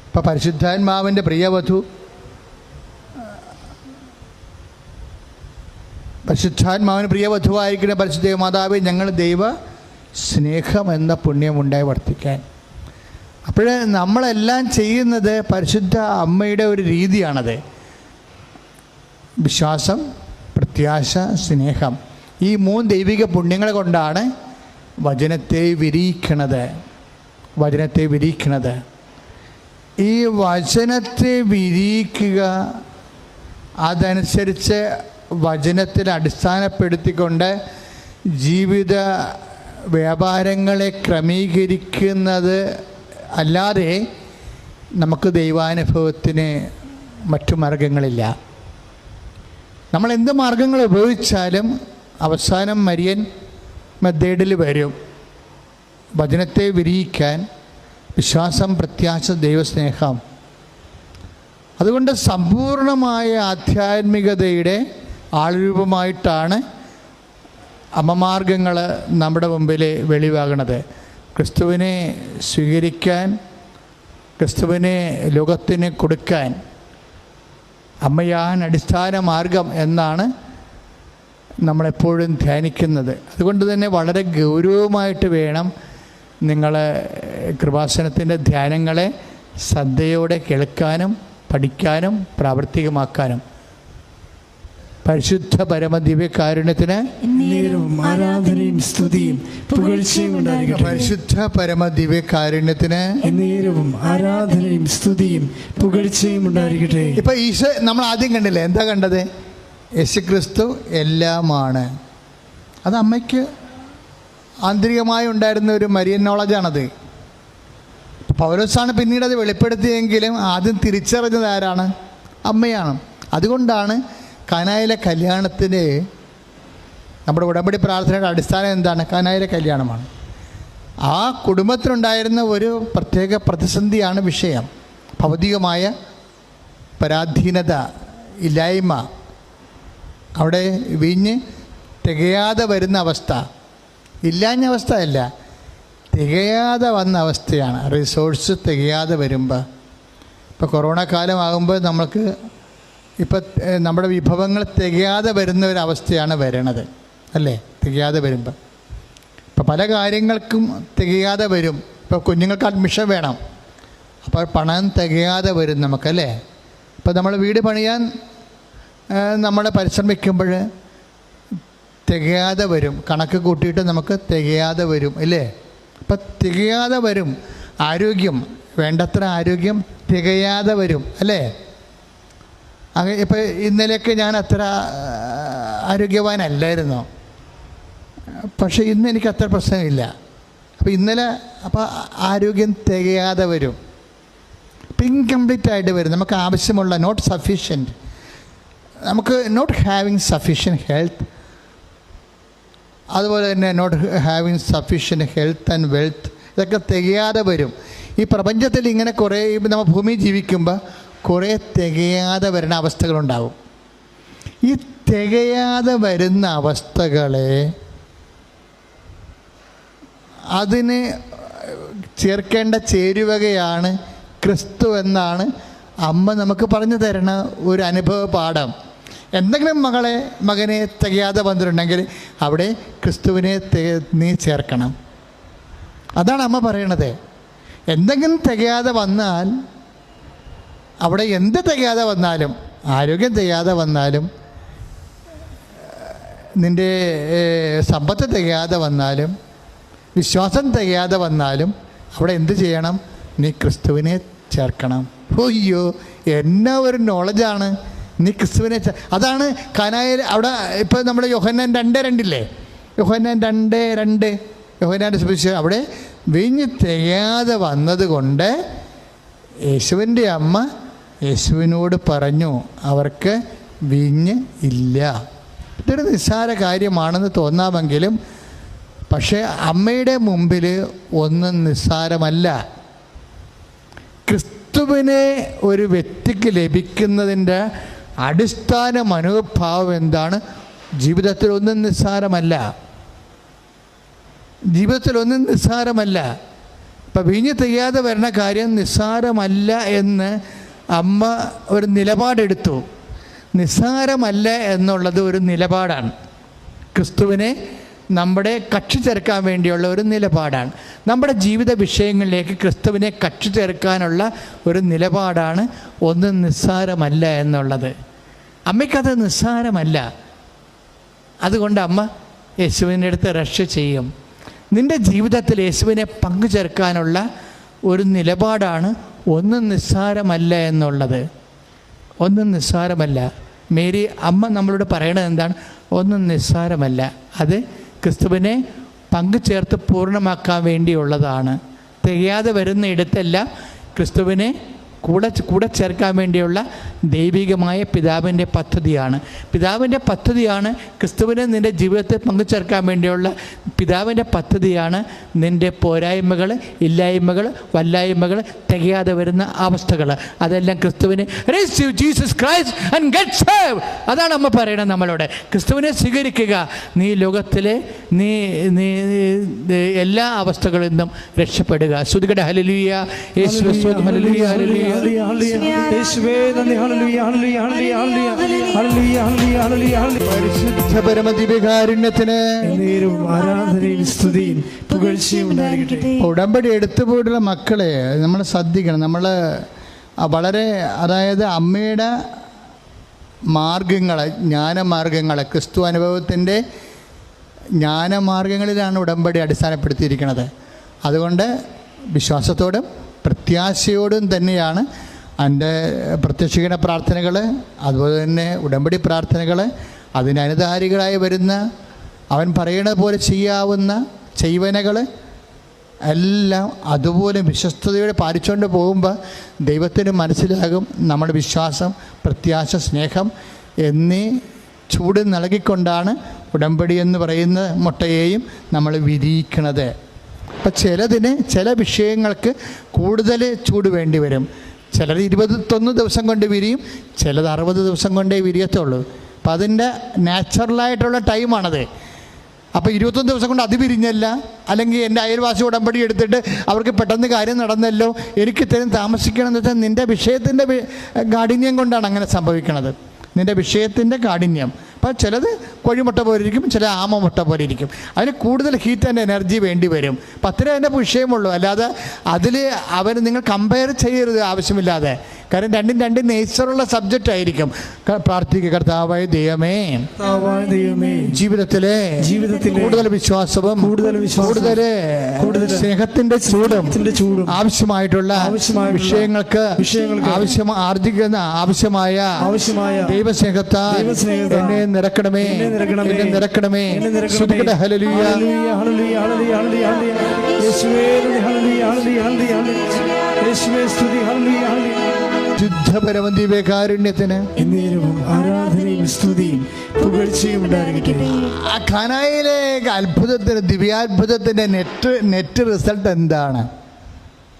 ഇപ്പൊ പരിശുദ്ധാത്മാവിന്റെ പ്രിയവധു പരിശുദ്ധാത്മാവിന് പ്രിയവധുവായിരിക്കുന്ന പരിശുദ്ധ മാതാവേ ഞങ്ങൾ ദൈവ സ്നേഹം എന്ന പുണ്യമുണ്ടായി വർദ്ധിക്കാൻ. അപ്പോഴേ നമ്മളെല്ലാം ചെയ്യുന്നത് പരിശുദ്ധ അമ്മയുടെ ഒരു രീതിയാണത്. വിശ്വാസം, പ്രത്യാശ, സ്നേഹം, ഈ 3 ദൈവിക പുണ്യങ്ങൾ കൊണ്ടാണ് വചനത്തെ വിരിയിക്കണത്. ഈ വചനത്തെ വിരിയിക്കുക, അതനുസരിച്ച് വചനത്തിൽ അടിസ്ഥാനപ്പെടുത്തിക്കൊണ്ട് ജീവിത വ്യാപാരങ്ങളെ ക്രമീകരിക്കുന്നത് അല്ലാതെ നമുക്ക് ദൈവാനുഭവത്തിന് മറ്റു മാർഗങ്ങളില്ല. നമ്മൾ എന്ത് മാർഗങ്ങൾ ഉപയോഗിച്ചാലും അവസാനം മരിയൻ മെത്തേഡിൽ വരും. വചനത്തെ വിരിയിക്കാൻ വിശ്വാസം, പ്രത്യാശ, ദൈവസ്നേഹം. അതുകൊണ്ട് സമ്പൂർണമായ ആധ്യാത്മികതയുടെ ആൾരൂപമായിട്ടാണ് അമ്മമാർഗങ്ങൾ നമ്മുടെ മുമ്പിൽ വെളിവാകണത്. ക്രിസ്തുവിനെ സ്വീകരിക്കാൻ, ക്രിസ്തുവിനെ ലോകത്തിന് കൊടുക്കാൻ അമ്മയാണ് അടിസ്ഥാന മാർഗം എന്നാണ് നമ്മളെപ്പോഴും ധ്യാനിക്കുന്നത്. അതുകൊണ്ട് തന്നെ വളരെ ഗൗരവമായിട്ട് വേണം നിങ്ങൾ കൃപാസനത്തിൻ്റെ ധ്യാനങ്ങളെ ശ്രദ്ധയോടെ കേൾക്കാനും പഠിക്കാനും പ്രാവർത്തികമാക്കാനും. പരിശുദ്ധ പരമദിവ്യകാരുണ്യത്തിന് ആരാധനയും സ്തുതിയും പുകഴ്ചയും ഉണ്ടായിരിക്കട്ടെ. പരിശുദ്ധ പരമദിവ്യകാരുണ്യത്തിന് ആരാധനയും സ്തുതിയും പുകഴ്ചയും ഉണ്ടായിരിക്കട്ടെ. ഇപ്പൊ ഈശോ നമ്മൾ ആദ്യം കണ്ടില്ലേ? എന്താ കണ്ടത്? യേശുക്രിസ്തു എല്ലാമാണ്. അത് അമ്മയ്ക്ക് ആന്തരികമായി ഉണ്ടായിരുന്ന ഒരു മരിയൻ നോളജാണത്. പൗലോസാണ് പിന്നീട് അത് വെളിപ്പെടുത്തിയെങ്കിലും ആദ്യം തിരിച്ചറിഞ്ഞത് ആരാണ്? അമ്മയാണ്. അതുകൊണ്ടാണ് കാനായിലെ കല്യാണത്തിന് നമ്മുടെ ഉടമ്പടി പ്രാർത്ഥനയുടെ അടിസ്ഥാനം എന്താണ്? കാനായിലെ കല്യാണമാണ്. ആ കുടുംബത്തിനുണ്ടായിരുന്ന ഒരു പ്രത്യേക പ്രതിസന്ധിയാണ് വിഷയം. ഭൗതികമായ പരാധീനത, ഇല്ലായ്മ, അവിടെ വീഞ്ഞ് തികയാതെ വരുന്ന അവസ്ഥ. ഇല്ലാഞ്ഞ അവസ്ഥയല്ല, തികയാതെ വന്ന അവസ്ഥയാണ്. റിസോഴ്സ് തികയാതെ വരുമ്പോൾ, ഇപ്പോൾ കൊറോണ കാലമാകുമ്പോൾ നമുക്ക് ഇപ്പം നമ്മുടെ വിഭവങ്ങൾ തികയാതെ വരുന്ന ഒരവസ്ഥയാണ് വരണത്, അല്ലേ? തികയാതെ വരുമ്പോൾ ഇപ്പോൾ പല കാര്യങ്ങൾക്കും തികയാതെ വരും. ഇപ്പോൾ കുഞ്ഞുങ്ങൾക്ക് അഡ്മിഷൻ വേണം, അപ്പോൾ പണം തികയാതെ വരും നമുക്കല്ലേ? ഇപ്പോൾ നമ്മൾ വീട് പണിയാൻ നമ്മൾ പരിശ്രമിക്കുമ്പോൾ തികയാതെ വരും. കണക്ക് കൂട്ടിയിട്ട് നമുക്ക് തികയാതെ വരും അല്ലേ? അപ്പം തികയാതെ വരും. ആരോഗ്യം, വേണ്ടത്ര ആരോഗ്യം തികയാതെ വരും അല്ലേ? അങ്ങനെ ഇപ്പം ഇന്നലെയൊക്കെ ഞാൻ അത്ര ആരോഗ്യവാനല്ലായിരുന്നു, പക്ഷേ ഇന്ന് എനിക്ക് അത്ര പ്രശ്നമില്ല. അപ്പോൾ ഇന്നലെ ആരോഗ്യം തികയാതെ വരും. അപ്പം ഇൻകംപ്ലീറ്റ് ആയിട്ട് വരും. നമുക്ക് ആവശ്യമുള്ള നോട്ട് സഫീഷ്യൻറ്റ്, നമുക്ക് നോട്ട് ഹാവിങ് സഫീഷ്യൻറ്റ് ഹെൽത്ത്, അതുപോലെ തന്നെ not having sufficient health and wealth, ഇതൊക്കെ തികയാതെ വരും. ഈ പ്രപഞ്ചത്തിൽ ഇങ്ങനെ കുറേ നമ്മൾ ഭൂമിയിൽ ജീവിക്കുമ്പോൾ കുറേ തികയാതെ വരുന്ന അവസ്ഥകളുണ്ടാവും. ഈ തികയാതെ വരുന്ന അവസ്ഥകളെ അതിന് ചേർക്കേണ്ട ചേരുവകയാണ് ക്രിസ്തു എന്നാണ് അമ്മ നമുക്ക് പറഞ്ഞു തരണ ഒരു അനുഭവ പാഠം. എന്തെങ്കിലും മകനെ തികയാതെ വന്നിട്ടുണ്ടെങ്കിൽ അവിടെ ക്രിസ്തുവിനെ നീ ചേർക്കണം. അതാണ് അമ്മ പറയണത്. എന്തെങ്കിലും തികയാതെ വന്നാൽ, അവിടെ എന്ത് തികയാതെ വന്നാലും, ആരോഗ്യം തികയാതെ വന്നാലും, നിൻ്റെ സമ്പത്ത് തികയാതെ വന്നാലും, വിശ്വാസം തികയാതെ വന്നാലും, അവിടെ എന്ത് ചെയ്യണം? നീ ക്രിസ്തുവിനെ ചേർക്കണം. അയ്യോ, എന്നാ ഒരു നോളജാണ്! നീ ക്രിസ്തുവിനെ അതാണ് കാനായിൽ അവിടെ. ഇപ്പോൾ നമ്മൾ യോഹന്നാൻ 2:2 യോഹന്നാൻ 2:2 യോഹന്നാൻ്റെ സുവിശേഷം, അവിടെ വീഞ്ഞ് തികയാതെ വന്നതുകൊണ്ട് യേശുവിൻ്റെ അമ്മ യേശുവിനോട് പറഞ്ഞു, അവർക്ക് വീഞ്ഞ് ഇല്ല. ഇതൊരു നിസ്സാര കാര്യമാണെന്ന് തോന്നാമെങ്കിലും പക്ഷേ അമ്മയുടെ മുമ്പിൽ ഒന്നും നിസ്സാരമല്ല. ക്രിസ്തുവിനെ ഒരു വ്യക്തിക്ക് ലഭിക്കുന്നതിൻ്റെ അടിസ്ഥാന മനോഭാവം എന്താണ്? ജീവിതത്തിൽ ഒന്നും നിസ്സാരമല്ല. ജീവിതത്തിലൊന്നും നിസ്സാരമല്ല. ഇപ്പം വീഞ്ഞ് തികയാതെ വരുന്ന കാര്യം നിസ്സാരമല്ല എന്ന് അമ്മ ഒരു നിലപാടെടുത്തു. നിസ്സാരമല്ല എന്നുള്ളത് ഒരു നിലപാടാണ്. ക്രിസ്തുവിനെ നമ്മുടെ കക്ഷി ചേർക്കാൻ വേണ്ടിയുള്ള ഒരു നിലപാടാണ്. നമ്മുടെ ജീവിത വിഷയങ്ങളിലേക്ക് ക്രിസ്തുവിനെ കക്ഷി ചേർക്കാനുള്ള ഒരു നിലപാടാണ് ഒന്നും നിസ്സാരമല്ല എന്നുള്ളത്. അമ്മയ്ക്കത് നിസ്സാരമല്ല. അതുകൊണ്ട് അമ്മ യേശുവിൻ്റെ അടുത്ത് രക്ഷ ചെയ്യും. നിൻ്റെ ജീവിതത്തിൽ യേശുവിനെ പങ്കുചേർക്കാനുള്ള ഒരു നിലപാടാണ് ഒന്നും നിസ്സാരമല്ല എന്നുള്ളത്. ഒന്നും നിസ്സാരമല്ല. മേരി അമ്മ നമ്മളോട് പറയണത് എന്താണ്? ഒന്നും നിസ്സാരമല്ല. അത് ക്രിസ്തുവിനെ പങ്കുചേർത്ത് പൂർണ്ണമാക്കാൻ വേണ്ടിയുള്ളതാണ്. തികയാതെ വരുന്ന ഇടത്തെല്ലാം ക്രിസ്തുവിനെ കൂടെ ചേർക്കാൻ വേണ്ടിയുള്ള ദൈവികമായ പിതാവിൻ്റെ പദ്ധതിയാണ്. പിതാവിൻ്റെ പദ്ധതിയാണ് ക്രിസ്തുവിനെ നിൻ്റെ ജീവിതത്തിൽ പങ്കുചേർക്കാൻ വേണ്ടിയുള്ള പിതാവിൻ്റെ പദ്ധതിയാണ് നിൻ്റെ പോരായ്മകൾ, ഇല്ലായ്മകൾ, വല്ലായ്മകൾ, തികയാതെ വരുന്ന അവസ്ഥകൾ. അതെല്ലാം ക്രിസ്തുവിനെ receive Jesus Christ and get saved. അതാണ് അമ്മ പറയണത് നമ്മളോട്. ക്രിസ്തുവിനെ സ്വീകരിക്കുക. നീ ലോകത്തിലെ നീ എല്ലാ അവസ്ഥകളിൽ നിന്നും രക്ഷപ്പെടുക. ശ്രുതികട ഹല്ലേലൂയ, യേശുവേ സ്തോത്രം, ഹല്ലേലൂയ, ഹല്ലേലൂയ. പരിശുദ്ധ പരമദിവ്യകാരുണ്യത്തിന് ആരാധനയും സ്തുതിയും പുകഴ്ചയും ഉണ്ടായിരിക്കട്ടെ. ഉടമ്പടി എടുത്തു പോയിട്ടുള്ള മക്കളെ നമ്മൾ ശ്രദ്ധിക്കണം. നമ്മൾ വളരെ, അതായത് അമ്മയുടെ മാർഗങ്ങൾ, ജ്ഞാനമാർഗങ്ങൾ, ക്രിസ്തു അനുഭവത്തിൻ്റെ ജ്ഞാനമാർഗങ്ങളിലാണ് ഉടമ്പടി അടിസ്ഥാനപ്പെടുത്തിയിരിക്കുന്നത്. അതുകൊണ്ട് വിശ്വാസത്തോടും പ്രത്യാശയോടും തന്നെയാണ് എൻ്റെ പ്രത്യക്ഷീകരണ പ്രാർത്ഥനകൾ, അതുപോലെ തന്നെ ഉടമ്പടി പ്രാർത്ഥനകൾ, അതിനനുധാരികളായി വരുന്ന അവൻ പറയണ പോലെ ചെയ്യാവുന്ന ചെയ്വനകൾ എല്ലാം അതുപോലെ വിശ്വസ്തയോടെ പാലിച്ചുകൊണ്ട് പോകുമ്പോൾ ദൈവത്തിന് മനസ്സിലാകും നമ്മുടെ വിശ്വാസം, പ്രത്യാശ, സ്നേഹം എന്നീ ചൂട് നൽകിക്കൊണ്ടാണ് ഉടമ്പടി എന്ന് പറയുന്ന മുട്ടയെയും നമ്മൾ വിരിയിക്കണത്. അപ്പം ചില വിഷയങ്ങൾക്ക് കൂടുതൽ ചൂട് വേണ്ടി വരും. ചിലർ 21 ദിവസം കൊണ്ട് വിരിയും, ചിലത് 60 ദിവസം കൊണ്ടേ വിരിയത്തുള്ളൂ. അപ്പം അതിൻ്റെ നാച്ചുറലായിട്ടുള്ള ടൈമാണത്. അപ്പോൾ 21 ദിവസം കൊണ്ട് അത് വിരിഞ്ഞല്ല, അല്ലെങ്കിൽ എൻ്റെ അയൽവാസി ഉടമ്പടി എടുത്തിട്ട് അവർക്ക് പെട്ടെന്ന് കാര്യം നടന്നല്ലോ, എനിക്ക് ഇത്രയും താമസിക്കണമെന്ന് വെച്ചാൽ നിൻ്റെ വിഷയത്തിൻ്റെ കാഠിന്യം കൊണ്ടാണ് അങ്ങനെ സംഭവിക്കണത്. നിൻ്റെ വിഷയത്തിൻ്റെ കാഠിന്യം. അപ്പോൾ ചിലത് കോഴിമുട്ട പോലെ ഇരിക്കും, ചില ആമമുട്ട പോലെ ഇരിക്കും. അതിന് കൂടുതൽ ഹീറ്റ് ആൻഡ് എനർജി വേണ്ടി വരും. അപ്പം അത്രേ അതിൻ്റെ വിഷയമുള്ളൂ. അല്ലാതെ അതിൽ നിങ്ങൾ കമ്പയർ ചെയ്യരുത് ആവശ്യമില്ലാതെ. കാരണം രണ്ടും രണ്ട് നേച്ചറുള്ള സബ്ജക്റ്റ് ആയിരിക്കും. പ്രാർത്ഥിക്കുക, കർത്താവായ ദൈവമേ, ജീവിതത്തിലെ കൂടുതൽ വിശ്വാസവും കൂടുതൽ സ്നേഹത്തിന്റെ ചൂടും ആവശ്യമായിട്ടുള്ള വിഷയങ്ങൾക്ക് ആർജിക്കുന്ന ആവശ്യമായ ദൈവസ്നേഹത്താൽ എന്നെ നിറക്കണമേ, എന്നെ നിറക്കണമേ. ശ്രുതിക്കട്ടെ, ഹല്ലേലൂയ. ശുദ്ധപരമ ദിവ്യകാരുണ്യത്തിന് ആരാധനയും സ്തുതിയും പുകഴ്ചയും ഉണ്ടായിരിക്കട്ടെ. ആ ഖാനായിലെ അത്ഭുതത്തിന്, ദിവ്യാത്ഭുതത്തിന്റെ നെറ്റ് റിസൾട്ട് എന്താണ്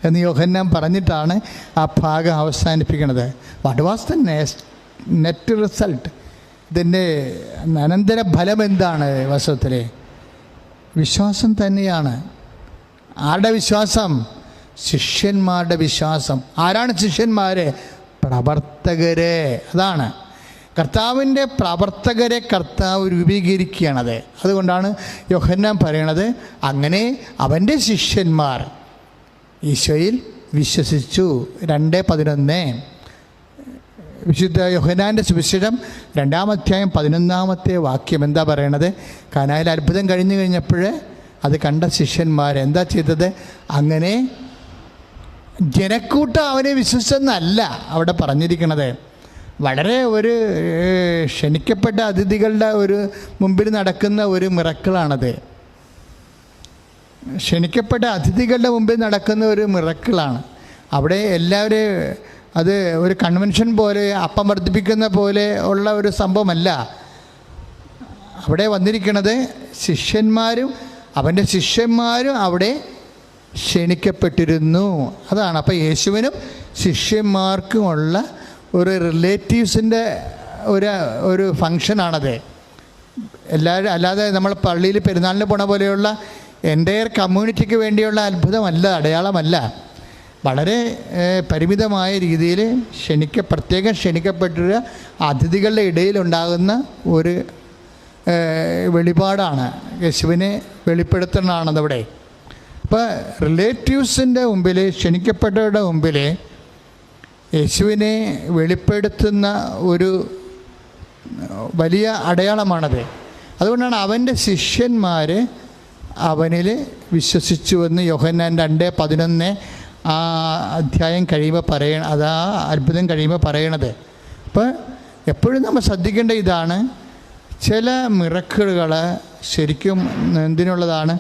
എന്ന് യോഹന്നാൻ പറഞ്ഞിട്ടാണ് ആ ഭാഗം അവസാനിപ്പിക്കുന്നത്. What was the net result? ഇതിൻ്റെ അനന്തര ഫലം എന്താണ്? വസ്തുത്തിലെ വിശ്വാസം തന്നെയാണ്. ആരുടെ വിശ്വാസം? ശിഷ്യന്മാരുടെ വിശ്വാസം. ആരാണ് ശിഷ്യന്മാർ? പ്രവർത്തകരെ. അതാണ് കർത്താവിൻ്റെ പ്രവർത്തകരെ കർത്താവ് രൂപീകരിക്കുകയാണത്. അതുകൊണ്ടാണ് യോഹന്നാൻ പറയണത്, അങ്ങനെ അവൻ്റെ ശിഷ്യന്മാർ ഈശോയിൽ വിശ്വസിച്ചു. 2:11 വിശുദ്ധ യോഹന്നാൻ്റെ സുവിശേഷം 2-ാം അധ്യായം 11-ാമത്തെ വാക്യം എന്താ പറയണത്? കാനായിൽ അത്ഭുതം കഴിഞ്ഞപ്പോൾ അത് കണ്ട ശിഷ്യന്മാർ എന്താ ചെയ്തത്? അങ്ങനെ ജനക്കൂട്ടം അവനെ വിശ്വസിച്ചെന്നല്ല അവിടെ പറഞ്ഞിരിക്കണത്. വളരെ ഒരു ക്ഷണിക്കപ്പെട്ട അതിഥികളുടെ ഒരു മുമ്പിൽ നടക്കുന്ന ഒരു മിറക്കിളാണത്. ക്ഷണിക്കപ്പെട്ട അതിഥികളുടെ മുമ്പിൽ നടക്കുന്ന ഒരു മിറക്കിളാണ്. അവിടെ എല്ലാവരും അത് ഒരു കൺവെൻഷൻ പോലെ അപ്പം വർദ്ധിപ്പിക്കുന്ന പോലെ ഉള്ള ഒരു സംഭവമല്ല. അവിടെ വന്നിരിക്കുന്നത് ശിഷ്യന്മാരും അവൻ്റെ ശിഷ്യന്മാരും അവിടെ ക്ഷണിക്കപ്പെട്ടിരുന്നു. അതാണ്. അപ്പോൾ യേശുവിനും ശിഷ്യന്മാർക്കുമുള്ള ഒരു റിലേറ്റീവ്സിൻ്റെ ഒരു ഫങ്ഷനാണത്. എല്ലാവരും അല്ലാതെ നമ്മൾ പള്ളിയിൽ പെരുന്നാളിന് പോണ പോലെയുള്ള എൻ്റയർ കമ്മ്യൂണിറ്റിക്ക് വേണ്ടിയുള്ള അത്ഭുതമല്ല, അടയാളമല്ല. വളരെ പരിമിതമായ രീതിയിൽ പ്രത്യേകം ക്ഷണിക്കപ്പെട്ട അതിഥികളുടെ ഇടയിലുണ്ടാകുന്ന ഒരു വെളിപാടാണ്. യേശുവിനെ വെളിപ്പെടുത്തണതാണതവിടെ. അപ്പോൾ റിലേറ്റീവ്സിൻ്റെ മുമ്പിൽ, ക്ഷണിക്കപ്പെട്ടവരുടെ മുമ്പിൽ യേശുവിനെ വെളിപ്പെടുത്തുന്ന ഒരു വലിയ അടയാളമാണത്. അതുകൊണ്ടാണ് അവൻ്റെ ശിഷ്യന്മാർ അവനിൽ വിശ്വസിച്ചുവെന്ന് യോഹന്നാൻ 2:11 ആ അധ്യായം കഴിയുമ്പോൾ അതാ അത്ഭുതം കഴിയുമ്പോൾ പറയണത്. അപ്പോൾ എപ്പോഴും നമ്മൾ ശ്രദ്ധിക്കേണ്ട ഇതാണ്, ചില മിറക്കിളുകൾ ശരിക്കും എന്തിനുള്ളതാണ്?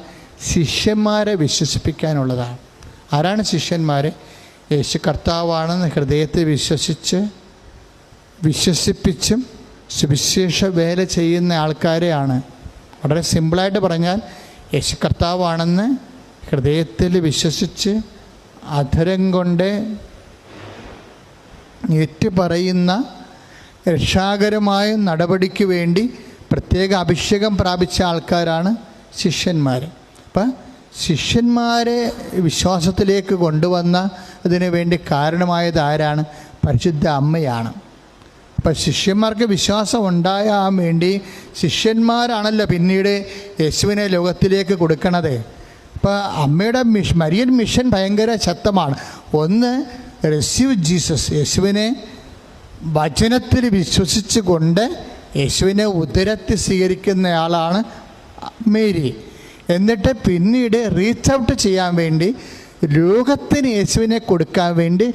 ശിഷ്യന്മാരെ വിശ്വസിപ്പിക്കാനുള്ളതാണ്. ആരാണ് ശിഷ്യന്മാർ? യേശു കർത്താവാണെന്ന് ഹൃദയത്തെ വിശ്വസിപ്പിച്ചും സുവിശേഷ വേല ചെയ്യുന്ന ആൾക്കാരെയാണ്. വളരെ സിമ്പിളായിട്ട് പറഞ്ഞാൽ, യേശു കർത്താവാണെന്ന് ഹൃദയത്തിൽ വിശ്വസിച്ച് അധരം കൊണ്ട് ഏറ്റുപറയുന്ന രക്ഷാകരമായ നടപടിക്ക് വേണ്ടി പ്രത്യേക അഭിഷേകം പ്രാപിച്ച ആൾക്കാരാണ് ശിഷ്യന്മാർ. അപ്പം ശിഷ്യന്മാരെ വിശ്വാസത്തിലേക്ക് കൊണ്ടുവന്ന ഇതിനു വേണ്ടി കാരണമായത് ആരാണ്? പരിശുദ്ധ അമ്മയാണ്. അപ്പം ശിഷ്യന്മാർക്ക് വിശ്വാസം ഉണ്ടാകാൻ വേണ്ടി ശിഷ്യന്മാരാണല്ലോ പിന്നീട് യേശുവിനെ ലോകത്തിലേക്ക് കൊടുക്കണത്. അപ്പോൾ അമ്മയുടെ മരിയൻ മിഷൻ ഭയങ്കര ശക്തമാണ്. ഒന്ന്, റിസീവ് ജീസസ്, യേശുവിനെ വചനത്തിൽ വിശ്വസിച്ച് കൊണ്ട് യേശുവിനെ ഉദരത്തിൽ സ്വീകരിക്കുന്നയാളാണ് മേരി. എന്നിട്ട് പിന്നീട് റീച്ച് ഔട്ട് ചെയ്യാൻ വേണ്ടി ലോകത്തിന് യേശുവിനെ കൊടുക്കാൻ വേണ്ടി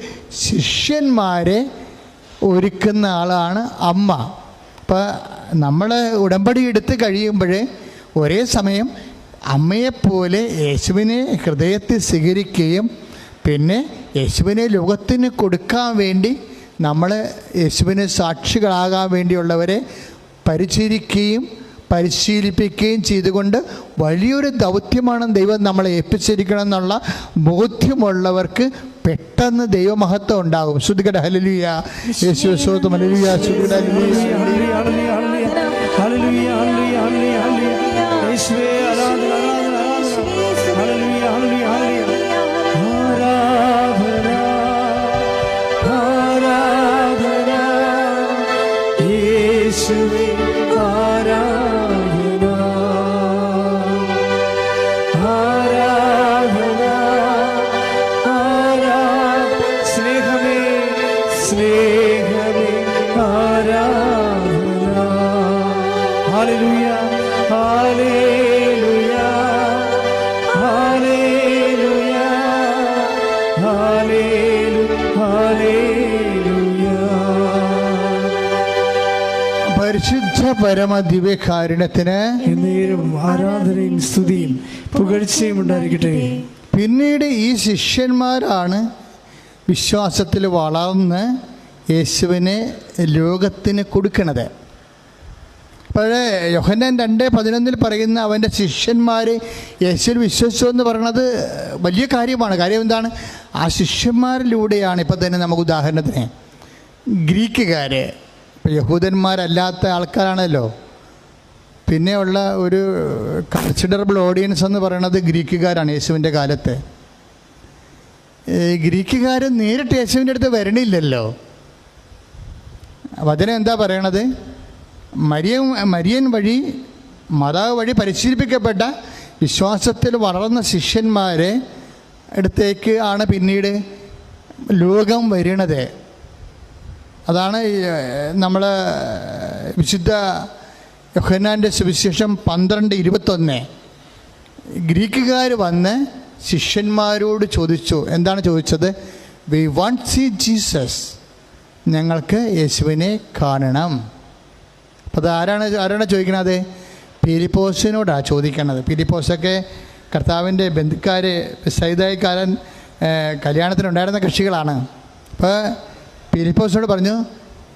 ശിഷ്യന്മാരെ ഒരുക്കുന്ന ആളാണ് അമ്മ. അപ്പോൾ നമ്മൾ ഉടമ്പടി എടുത്ത് കഴിയുമ്പോൾ ഒരേ സമയം അമ്മയെപ്പോലെ യേശുവിനെ ഹൃദയത്തിൽ സ്വീകരിക്കുകയും പിന്നെ യേശുവിനെ ലോകത്തിന് കൊടുക്കാൻ വേണ്ടി നമ്മൾ യേശുവിന് സാക്ഷികളാകാൻ വേണ്ടിയുള്ളവരെ പരിചരിക്കുകയും പരിശീലിപ്പിക്കുകയും ചെയ്തുകൊണ്ട് വലിയൊരു ദൗത്യമാണ് ദൈവം നമ്മളെ ഏൽപ്പിച്ചിരിക്കണം എന്നുള്ള ബോധ്യമുള്ളവർക്ക് പെട്ടെന്ന് ദൈവമഹത്വം ഉണ്ടാകും. ശ്രുതികട ഹല്ലേലൂയ, യേശുവേ സ്തോത്രം, ഹല്ലേലൂയ, ശ്രുതികട ഹല്ലേലൂയ, ഹല്ലേലൂയ, യേശുവേ ആരാധന, ഹല്ലേലൂയ, ഹല്ലേലൂയ, ആരാധന, ആരാധന, യേശുവേ പരിശുദ്ധ പരമ ദിവ്യകാരുണ്യത്തിന് എന്നേരം ആരാധനയും സ്തുതിയും പുകഴ്ചയും ഉണ്ടായിരിക്കട്ടെ. പിന്നീട് ഈ ശിഷ്യന്മാരാണ് വിശ്വാസത്തിൽ വളർന്ന് യേശുവിനെ ലോകത്തിന് കൊടുക്കണത്. അപ്പോഴേ യോഹന്നാൻ 2:11 പറയുന്ന അവൻ്റെ ശിഷ്യന്മാർ യേശുവിൽ വിശ്വസിച്ചു എന്ന് പറയുന്നത് വലിയ കാര്യമാണ്. കാര്യം എന്താണ്? ആ ശിഷ്യന്മാരിലൂടെയാണ്. ഇപ്പം തന്നെ നമുക്ക് ഉദാഹരണത്തിന് ഗ്രീക്കുകാർ, ഇപ്പോൾ യഹൂദന്മാരല്ലാത്ത ആൾക്കാരാണല്ലോ. പിന്നെയുള്ള ഒരു കൺസിഡറബിൾ ഓഡിയൻസ് എന്ന് പറയുന്നത് ഗ്രീക്കുകാരാണ്. യേശുവിൻ്റെ കാലത്ത് ഗ്രീക്കുകാർ നേരിട്ട് യേശുവിൻ്റെ അടുത്ത് വരണില്ലല്ലോ. വചനം എന്താ പറയണത്? മരിയൻ വഴി, മാതാവ് വഴി പരിശീലിപ്പിക്കപ്പെട്ട വിശ്വാസത്തിൽ വളർന്ന ശിഷ്യന്മാരെ അടുത്തേക്ക് ആണ് പിന്നീട് ലോകം വരുന്നത്. അതാണ് നമ്മൾ വിശുദ്ധ യോഹന്നാൻ്റെ സുവിശേഷം 12:21. ഗ്രീക്കുകാർ വന്ന് ശിഷ്യന്മാരോട് ചോദിച്ചു. എന്താണ് ചോദിച്ചത്? വി വാണ്ട് സീ ജീസസ്, ഞങ്ങൾക്ക് യേശുവിനെ കാണണം. അപ്പോൾ അത് ആരാണ് ചോദിക്കണത്? പീലിപ്പോസിനോടാണ് ചോദിക്കണത്. പീലിപ്പോസൊക്കെ കർത്താവിൻ്റെ ബന്ധുക്കാർ, സൈതായിക്കാരൻ കല്യാണത്തിനുണ്ടായിരുന്ന കക്ഷികളാണ്. അപ്പോൾ പീലിപ്പോസിനോട് പറഞ്ഞു,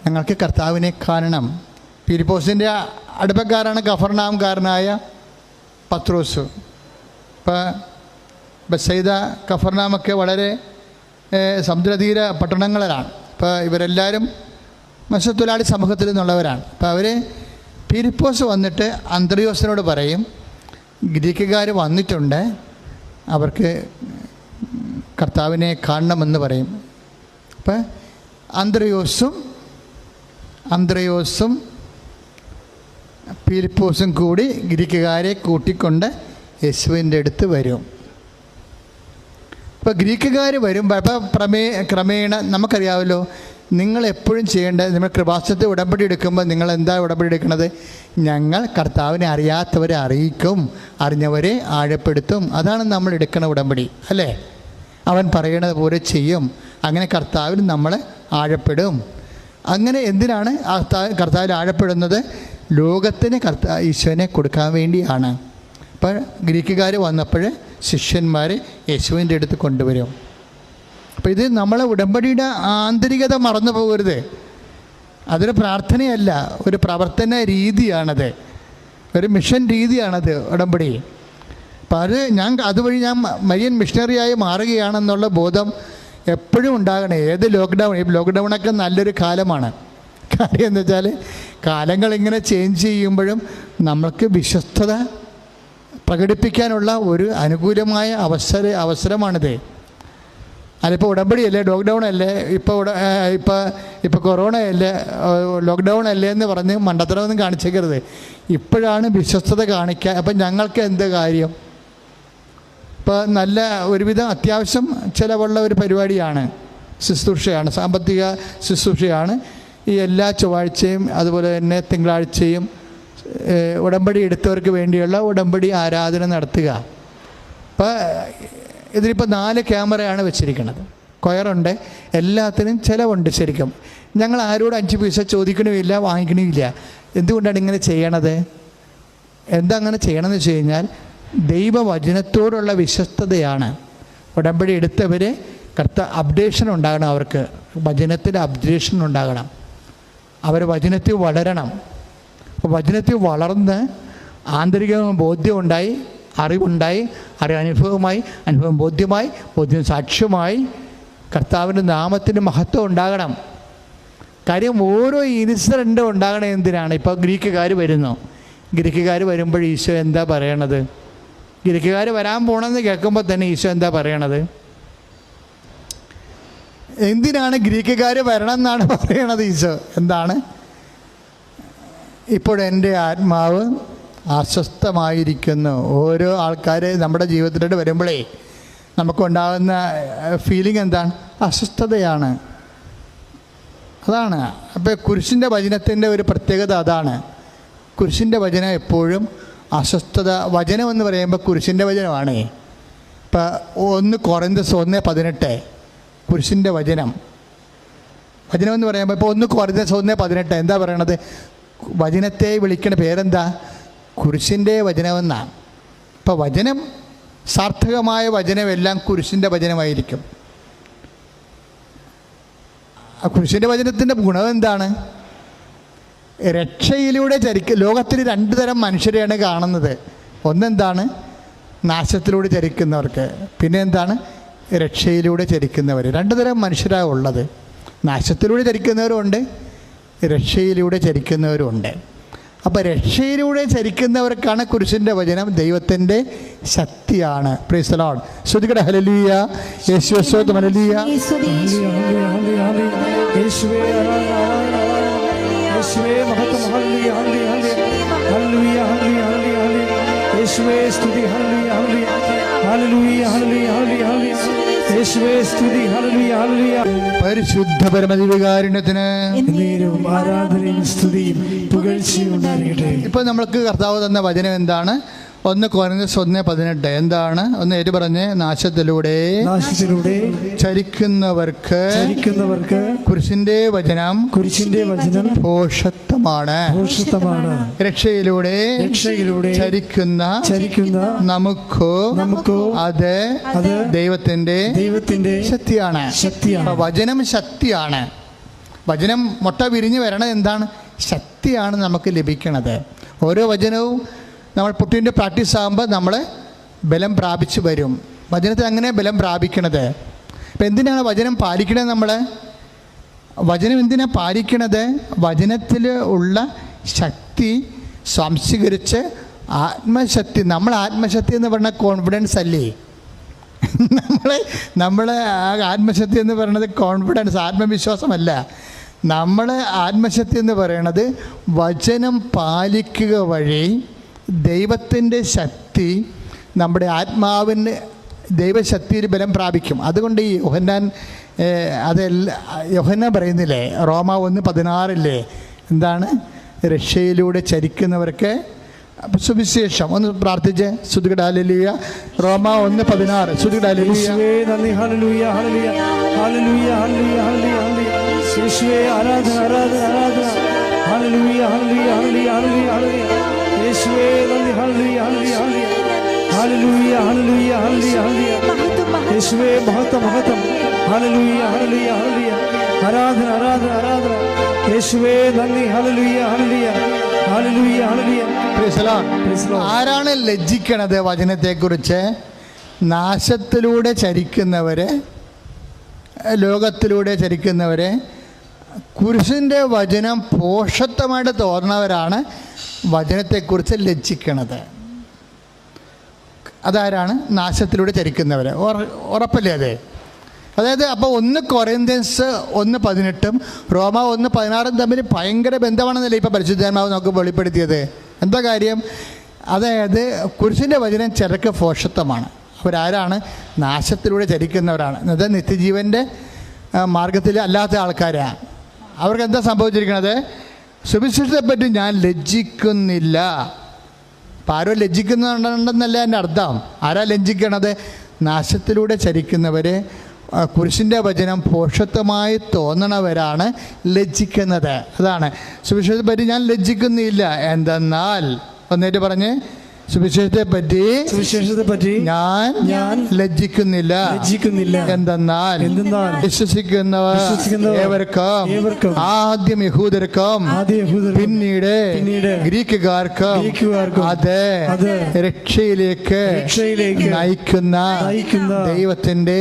ഞങ്ങൾക്ക് കർത്താവിനെ കാണണം. പീലിപ്പോസിൻ്റെ അടുപ്പക്കാരാണ് കഫർനാംകാരനായ പത്രോസ്. ഇപ്പോൾ ബെത്സൈദ, കഫർനാമൊക്കെ വളരെ സമുദ്രതീര പട്ടണങ്ങളിലാണ്. അപ്പോൾ ഇവരെല്ലാവരും മത്സ്യത്തൊഴിലാളി സമൂഹത്തിൽ നിന്നുള്ളവരാണ്. അപ്പോൾ അവർ പീലിപ്പോസ് വന്നിട്ട് അന്ത്രയോസിനോട് പറയും, ഗ്രീക്കുകാർ വന്നിട്ടുണ്ട്, അവർക്ക് കർത്താവിനെ കാണണമെന്ന് പറയും. അപ്പോൾ അന്ത്രയോസും പീലിപ്പോസും കൂടി ഗ്രീക്കുകാരെ കൂട്ടിക്കൊണ്ട് യേശുവിൻ്റെ അടുത്ത് വരും. ഇപ്പോൾ ഗ്രീക്കുകാർ വരുമ്പോൾ അപ്പോൾ ക്രമേണ നമുക്കറിയാമല്ലോ, നിങ്ങൾ എപ്പോഴും ചെയ്യേണ്ടത്, നിങ്ങൾ കൃപാസനത്തിൽ ഉടമ്പടി എടുക്കുമ്പോൾ നിങ്ങൾ എന്താ ഉടമ്പടി എടുക്കുന്നത്? ഞങ്ങൾ കർത്താവിനെ അറിയാത്തവരെ അറിയിക്കും, അറിഞ്ഞവരെ ആഴപ്പെടുത്തും. അതാണ് നമ്മൾ എടുക്കുന്ന ഉടമ്പടി, അല്ലേ? അവൻ പറയണത് പോലെ ചെയ്യും. അങ്ങനെ കർത്താവിൽ നമ്മൾ ആഴപ്പെടും. അങ്ങനെ എന്തിനാണ് കർത്താവിൽ ആഴപ്പെടുന്നത്? ലോകത്തിന് ഈശോനെ കൊടുക്കാൻ വേണ്ടിയാണ്. അപ്പോൾ ഗ്രീക്കുകാർ വന്നപ്പോൾ ശിഷ്യന്മാർ യേശുവിൻ്റെ അടുത്ത് കൊണ്ടുവരും. അപ്പോൾ ഇത് നമ്മളെ ഉടമ്പടിയുടെ ആന്തരികത മറന്നു പോകരുത്. അതൊരു പ്രാർത്ഥനയല്ല, ഒരു പ്രവർത്തന രീതിയാണത്, ഒരു മിഷൻ രീതിയാണത് ഉടമ്പടി. അപ്പോൾ അതുവഴി ഞാൻ മരിയൻ മിഷണറിയായി മാറുകയാണെന്നുള്ള ബോധം എപ്പോഴും ഉണ്ടാകണേ. ഏത് ലോക്ക്ഡൗണൊക്കെ നല്ലൊരു കാലമാണ്. കാര്യം എന്ന് വെച്ചാൽ കാലങ്ങളിങ്ങനെ ചേഞ്ച് ചെയ്യുമ്പോഴും നമ്മൾക്ക് വിശ്വസ്തത പ്രകടിപ്പിക്കാനുള്ള ഒരു അനുകൂലമായ അവസരമാണിത്. അതിപ്പോൾ ഉടമ്പടിയല്ലേ, ലോക്ക്ഡൗൺ അല്ലേ, ഇപ്പോൾ കൊറോണ അല്ലേ, ലോക്ക്ഡൗൺ അല്ലേ എന്ന് പറഞ്ഞ് മണ്ടത്തരമൊന്നും കാണിച്ചേക്കരുത്. ഇപ്പോഴാണ് വിശ്വസ്തത കാണിക്കുക. അപ്പം ഞങ്ങൾക്ക് എന്ത് കാര്യം? ഇപ്പോൾ നല്ല ഒരുവിധം അത്യാവശ്യം ചിലവുള്ള ഒരു പരിപാടിയാണ്, ശുശ്രൂഷയാണ്, സാമ്പത്തിക ശുശ്രൂഷയാണ്. ഈ എല്ലാ ചൊവ്വാഴ്ചയും അതുപോലെ തന്നെ തിങ്കളാഴ്ചയും ഉടമ്പടി എടുത്തവർക്ക് വേണ്ടിയുള്ള ഉടമ്പടി ആരാധന നടത്തുക. അപ്പോൾ ഇതിലിപ്പോൾ 4 ക്യാമറയാണ് വെച്ചിരിക്കുന്നത്, കൊയറുണ്ട്, എല്ലാത്തിനും ചിലവുണ്ട്. ശരിക്കും ഞങ്ങൾ ആരോട് 5 പൈസ ചോദിക്കണമില്ല, വാങ്ങിക്കണമില്ല. എന്തുകൊണ്ടാണ് ഇങ്ങനെ ചെയ്യണത്? എന്താ അങ്ങനെ ചെയ്യണമെന്ന് വെച്ച് കഴിഞ്ഞാൽ ദൈവവചനത്തോടുള്ള വിശ്വസ്തതയാണ്. ഉടമ്പടി എടുത്തവർ അപ്ഡേഷൻ ഉണ്ടാകണം, അവർക്ക് വചനത്തിൽ അപ്ഡേഷൻ ഉണ്ടാകണം, അവർ വചനത്തിൽ വളരണം. അപ്പോൾ വചനത്തിൽ വളർന്ന് ആന്തരിക ബോധ്യം ഉണ്ടായി, അറിവുണ്ടായി, അനുഭവമായി, അനുഭവം ബോധ്യമായി, ബോധ്യം സാക്ഷ്യമായി കർത്താവിൻ്റെ നാമത്തിന് മഹത്വം ഉണ്ടാകണം. കാര്യം ഓരോ ഇൻസിഡൻറ്റും ഉണ്ടാകണം. എന്തിനാണ്? ഇപ്പോൾ ഗ്രീക്കുകാർ വരുമ്പോൾ ഈശോ എന്താ പറയണത്? ഗ്രീക്കുകാർ വരാൻ പോകണമെന്ന് കേൾക്കുമ്പോൾ തന്നെ ഈശോ എന്താ പറയണത്? എന്തിനാണ് ഗ്രീക്കുകാർ വരണം എന്നാണ് പറയണത് ഈശോ? എന്താണ്? ഇപ്പോഴെൻ്റെ ആത്മാവ് അസ്വസ്ഥമായിരിക്കുന്നു. ഓരോ ആൾക്കാർ നമ്മുടെ ജീവിതത്തിലോട്ട് വരുമ്പോഴേ നമുക്കുണ്ടാകുന്ന ഫീലിംഗ് എന്താണ്? അസ്വസ്ഥതയാണ്. അതാണ്. അപ്പോൾ കുരിശിൻ്റെ വചനത്തിൻ്റെ ഒരു പ്രത്യേകത അതാണ്. കുരിശിൻ്റെ വചനം എപ്പോഴും അസ്വസ്ഥത. വചനം എന്ന് പറയുമ്പോൾ കുരിശിൻ്റെ വചനമാണ്. ഇപ്പം 1 കൊറിന്തോസ് 1:18 കുരിശിൻ്റെ വചനം. വചനം എന്ന് പറയുമ്പോൾ ഇപ്പോൾ 1 കൊരിന്ത്യർ 1:18 എന്താ പറയണത്? വചനത്തെ വിളിക്കുന്ന പേരെന്താ? കുരിശിൻ്റെ വചനമെന്നാണ്. ഇപ്പോൾ വചനം, സാർത്ഥകമായ വചനമെല്ലാം കുരിശിൻ്റെ വചനമായിരിക്കും. ആ കുരിശിൻ്റെ വചനത്തിൻ്റെ ഗുണം എന്താണ്? രക്ഷയിലൂടെ ലോകത്തിൽ 2 തരം മനുഷ്യരെയാണ് കാണുന്നത്. ഒന്നെന്താണ്? നാശത്തിലൂടെ ചരിക്കുന്നവർക്ക്. പിന്നെ എന്താണ്? രക്ഷയിലൂടെ ചരിക്കുന്നവർ. 2 തരം മനുഷ്യരാണ് ഉള്ളത്. നാശത്തിലൂടെ ചരിക്കുന്നവരുമുണ്ട്, രക്ഷയിലൂടെ ചരിക്കുന്നവരുമുണ്ട്. അപ്പോൾ രക്ഷയിലൂടെ ചരിക്കുന്നവർക്കാണ് കുരിശിൻ്റെ വചനം ദൈവത്തിൻ്റെ ശക്തിയാണ്. Praise the lord. സ്തുതിക്കട്ടെ. ഹല്ലേലൂയ. യേശുവേ സ്തോത്രം. ഹല്ലേലൂയ. യേശുവേ മഹത്വം. ഹല്ലേലൂയ ഹല്ലേലൂയ ഹല്ലേലൂയ ഹല്ലേലൂയ യേശുവേ സ്തുതി. ഹല്ലേലൂയ ഹല്ലേലൂയ ഹല്ലേലൂയ ഹല്ലേലൂയ യേശുവേ സ്തുതി. ഹല്ലേലൂയ ഹല്ലേലൂയ. പരിശുദ്ധ പരമദിവ്യകാരുണ്യത്തിന് ആരാധനയും സ്തുതിയും പുകഴ്ചയും ഉണ്ടായിരിക്കട്ടെ. ഇപ്പോൾ നമ്മൾക്ക് കർത്താവ് തന്ന വചനം എന്താണ്? 1 കൊരിന്ത്യർ 1:18 എന്താണ്? ഒന്ന് ഏറ്റു പറഞ്ഞ്. നാശത്തിലൂടെ ചരിക്കുന്നവർക്ക് കുരിശിന്റെ വചനം ഭോഷത്വമാണ്. രക്ഷയിലൂടെ ചരിക്കുന്ന നമുക്കോ അത് ദൈവത്തിന്റെ ശക്തിയാണ്. വചനം ശക്തിയാണ്. വചനം മുട്ട വിരിഞ്ഞ് വരണത് എന്താണ്? ശക്തിയാണ് നമുക്ക് ലഭിക്കണത്. ഓരോ വചനവും നമ്മൾ പുട്ടിൻ്റെ പ്രാക്ടീസ് ആകുമ്പോൾ നമ്മൾ ബലം പ്രാപിച്ച് വരും. വചനത്തിൽ അങ്ങനെ ബലം പ്രാപിക്കണത്. ഇപ്പം എന്തിനാണ് വചനം പാലിക്കണത്? നമ്മൾ വചനം എന്തിനാണ് പാലിക്കണത്? വചനത്തിൽ ഉള്ള ശക്തി സംശീകരിച്ച് ആത്മശക്തി. നമ്മൾ ആത്മശക്തി എന്ന് പറഞ്ഞാൽ കോൺഫിഡൻസ് അല്ലേ? നമ്മളെ ആത്മശക്തി എന്ന് പറയുന്നത് കോൺഫിഡൻസ്, ആത്മവിശ്വാസമല്ല. നമ്മളെ ആത്മശക്തി എന്ന് പറയുന്നത് വചനം പാലിക്കുക വഴി ദൈവത്തിൻ്റെ ശക്തി നമ്മുടെ ആത്മാവിന് ദൈവശക്തിയിൽ ബലം പ്രാപിക്കും. അതുകൊണ്ട് ഈ യോഹന്നാൻ പറയുന്നില്ലേ, റോമ 1:16 എന്താണ്? രക്ഷയിലൂടെ ചരിക്കുന്നവർക്ക് സുവിശേഷം. ഒന്ന് പ്രാർത്ഥിച്ച്. സ്തുതിക്കട്ടെ. ഹല്ലേലൂയ. റോമ 1:16. സ്തുതിക്കട്ടെ. ഹല്ലേലൂയ. ഹല്ലേലൂയ ഹല്ലേലൂയ ഹല്ലേലൂയ ഹല്ലേലൂയ യേശുവേ ആരാധന ആരാധന ആരാധന. ഹല്ലേലൂയ ഹല്ലേലൂയ ഹല്ലേലൂയ ഹല്ലേലൂയ യേശുവേ നന്ദി. ഹല്ലേലൂയ ഹല്ലേലൂയ ഹല്ലേലൂയ ഹല്ലേലൂയ ഹല്ലേലൂയ യേശുവേ മഹത്വം മഹത്വം. ഹല്ലേലൂയ ഹല്ലേലൂയ ഹല്ലേലൂയ ആരാധന ആരാധന ആരാധന യേശുവേ നന്ദി. ഹല്ലേലൂയ ഹല്ലേലൂയ ഹല്ലേലൂയ ഹല്ലേലൂയ. ആരാണ് ലജ്ജിക്കണത് വചനത്തെക്കുറിച്ച്? നാശത്തിലൂടെ ചരിക്കുന്നവര്, ലോകത്തിലൂടെ ചരിക്കുന്നവര്. കുരിശിൻ്റെ വചനം പോഷത്വമായിട്ട് തോന്നുന്നവരാണ് വചനത്തെക്കുറിച്ച് ലജ്ജിക്കണത്. അതാരാണ്? നാശത്തിലൂടെ ചരിക്കുന്നവർ. ഉറപ്പല്ലേ അത്? അതായത് അപ്പോൾ 1 കൊരിന്ത്യൻസ് 1:18 റോമ 1:16 തമ്മിൽ ഭയങ്കര ബന്ധമാണെന്നല്ലേ ഇപ്പോൾ പരിശുദ്ധാത്മാവ് നമുക്ക് വെളിപ്പെടുത്തിയത്. എന്താ കാര്യം? അതായത് കുരിശിൻ്റെ വചനം ചിലർക്ക് പോഷത്വമാണ്. അവരാരാണ്? നാശത്തിലൂടെ ചരിക്കുന്നവരാണ്. അത് നിത്യജീവൻ്റെ മാർഗത്തിൽ അല്ലാത്ത ആൾക്കാരാണ്. അവർക്ക് എന്താ സംഭവിച്ചിരിക്കുന്നത്? സുവിശേഷത്തെപ്പറ്റി ഞാൻ ലജ്ജിക്കുന്നില്ല. അപ്പം ആരോ ലജ്ജിക്കുന്നുണ്ടെന്നല്ല എൻ്റെ അർത്ഥം. ആരാ ലജ്ജിക്കണത്? നാശത്തിലൂടെ ചരിക്കുന്നവരെ. കുരിശിൻ്റെ വചനം പോഷത്വമായി തോന്നണവരാണ് ലജ്ജിക്കുന്നത്. അതാണ് സുവിശേഷത്തെപ്പറ്റി ഞാൻ ലജ്ജിക്കുന്നില്ല. എന്തെന്നാൽ ഒന്നേറ്റ് പറഞ്ഞ്, സുവിശേഷത്തെപ്പറ്റി ഞാൻ ലജ്ജിക്കുന്നില്ല. എന്തെന്നാൽ വിശ്വസിക്കുന്നവർ ഏവർക്കും ആദ്യം യഹൂദർക്കും പിന്നീട് ഗ്രീക്കുകാർക്കും അത് രക്ഷയിലേക്ക് നയിക്കുന്ന ദൈവത്തിന്റെ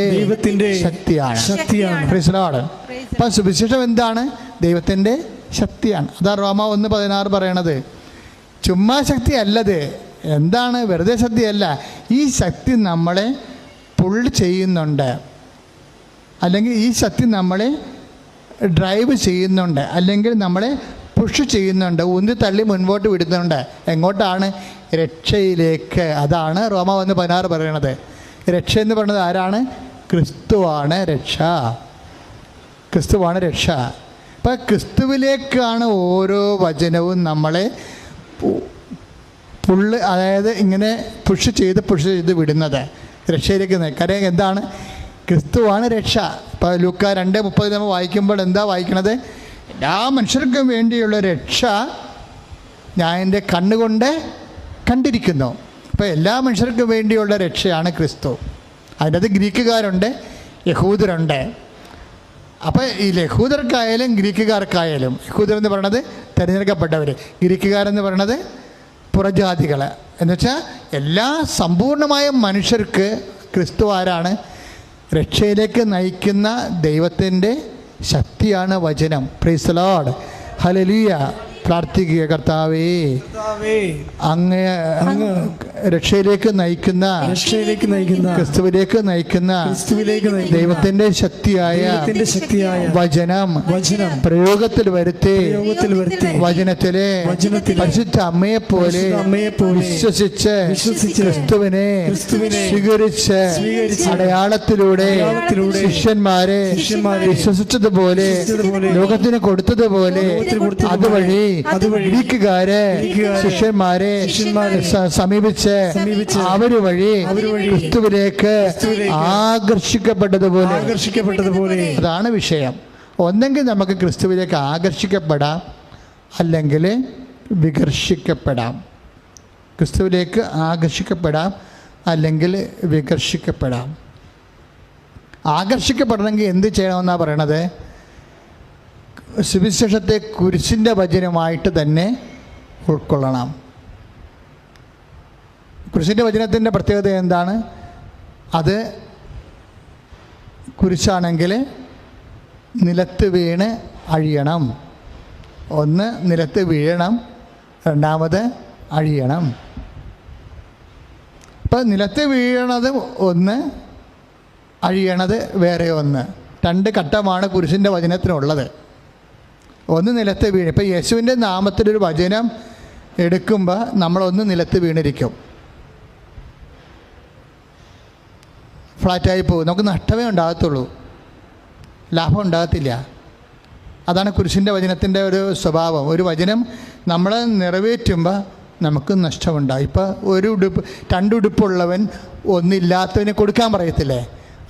ശക്തിയാണ്. അപ്പൊ സുവിശേഷം എന്താണ്? ദൈവത്തിന്റെ ശക്തിയാണ്. അതാ റോമ 1:16 പറയണത്. ചുമ്മാ ശക്തി അല്ലത്. എന്താണ്? വെറുതെ ശക്തിയല്ല. ഈ ശക്തി നമ്മളെ പുള്ള് ചെയ്യുന്നുണ്ട്, അല്ലെങ്കിൽ ഈ ശക്തി നമ്മളെ ഡ്രൈവ് ചെയ്യുന്നുണ്ട്, അല്ലെങ്കിൽ നമ്മളെ പുഷ് ചെയ്യുന്നുണ്ട്, ഉന്തി തള്ളി മുൻപോട്ട് വിടുന്നുണ്ട്. എങ്ങോട്ടാണ്? രക്ഷയിലേക്ക്. അതാണ് റോമ 1:16 പറയണത്. രക്ഷ എന്ന് പറയുന്നത് ആരാണ്? ക്രിസ്തുവാണ് രക്ഷ. ക്രിസ്തുവാണ് രക്ഷ. അപ്പം ക്രിസ്തുവിലേക്കാണ് ഓരോ വചനവും നമ്മളെ അതായത് ഇങ്ങനെ പുഷ് ചെയ്ത് വിടുന്നത് രക്ഷയിലേക്ക്. കാര്യം എന്താണ്? ക്രിസ്തുവാണ് രക്ഷ. ഇപ്പോൾ ലൂക്ക 2:30 നമ്മൾ വായിക്കുമ്പോൾ എന്താ വായിക്കണത്? എല്ലാ മനുഷ്യർക്കും വേണ്ടിയുള്ള രക്ഷ ഞാൻ എൻ്റെ കണ്ണുകൊണ്ട് കണ്ടിരിക്കുന്നു. അപ്പോൾ എല്ലാ മനുഷ്യർക്കും വേണ്ടിയുള്ള രക്ഷയാണ് ക്രിസ്തു. അതിനകത്ത് ഗ്രീക്കുകാരുണ്ട്, യഹൂദരുണ്ട്. അപ്പോൾ ഈ യഹൂദർക്കായാലും ഗ്രീക്കുകാർക്കായാലും, യഹൂദർ എന്ന് പറയണത് തിരഞ്ഞെടുക്കപ്പെട്ടവർ, ഗ്രീക്കുകാരെന്ന് പറയണത് പുറജാതികൾ. എന്നുവെച്ചാൽ എല്ലാ സമ്പൂർണമായ മനുഷ്യർക്ക് ക്രിസ്തു ആരാണ്? രക്ഷയിലേക്ക് നയിക്കുന്ന ദൈവത്തിൻ്റെ ശക്തിയാണ് വചനം. Price the Lord, hallelujah. പ്രാർത്ഥിക്കുക, കർത്താവേ അങ്ങ് രക്ഷയിലേക്ക് നയിക്കുന്ന ക്രിസ്തുവിലേക്ക് നയിക്കുന്ന ദൈവത്തിന്റെ ശക്തിയായ വചനം പ്രയോഗത്തിൽ വരുത്തി വചനത്തിലെ പരിശുദ്ധ അമ്മയെ പോലെ വിശ്വസിച്ച് ക്രിസ്തുവിനെ സ്വീകരിച്ച് അടയാളത്തിലൂടെ ശിഷ്യന്മാരെ വിശ്വസിച്ചതുപോലെ ലോകത്തിന് കൊടുത്തതുപോലെ അതുവഴി ഗ്രീക്കുകാരെ ശിഷ്യന്മാരെ സമീപിച്ച് അവര് വഴി ക്രിസ്തുവിലേക്ക് ആകർഷിക്കപ്പെട്ടതുപോലെ. അതാണ് വിഷയം. ഒന്നെങ്കിൽ നമുക്ക് ക്രിസ്തുവിലേക്ക് ആകർഷിക്കപ്പെടാം, അല്ലെങ്കിൽ വികർഷിക്കപ്പെടാം. ക്രിസ്തുവിലേക്ക് ആകർഷിക്കപ്പെടാം, അല്ലെങ്കിൽ വികർഷിക്കപ്പെടാം. ആകർഷിക്കപ്പെടണമെങ്കിൽ എന്ത് ചെയ്യണമെന്നാണ് പറയണത്? സുവിശേഷത്തെ കുരിശിൻ്റെ വചനമായിട്ട് തന്നെ ഉൾക്കൊള്ളണം. കുരിശിൻ്റെ വചനത്തിൻ്റെ പ്രത്യേകത എന്താണ്? അത് കുരിശാണെങ്കിൽ നിലത്ത് വീണ് അഴിയണം. ഒന്ന് നിലത്ത് വീഴണം, രണ്ടാമത് അഴിയണം. ഇപ്പം നിലത്ത് വീഴണത് ഒന്ന്, അഴിയണത് വേറെ ഒന്ന്. രണ്ട് ഘട്ടമാണ് കുരിശിൻ്റെ വചനത്തിനുള്ളത്. ഒന്ന് നിലത്ത് വീണ്. ഇപ്പം യേശുവിൻ്റെ നാമത്തിലൊരു വചനം എടുക്കുമ്പോൾ നമ്മളൊന്ന് നിലത്ത് വീണിരിക്കും, ഫ്ലാറ്റായി പോകും. നമുക്ക് നഷ്ടമേ ഉണ്ടാകത്തുള്ളൂ, ലാഭം ഉണ്ടാകത്തില്ല. അതാണ് കുരിശിൻ്റെ വചനത്തിൻ്റെ ഒരു സ്വഭാവം. ഒരു വചനം നമ്മൾ നിറവേറ്റുമ്പോൾ നമുക്ക് നഷ്ടമുണ്ടാകും. ഇപ്പോൾ രണ്ടുടുപ്പുള്ളവൻ ഒന്നില്ലാത്തവന് കൊടുക്കാൻ പറയത്തില്ലേ?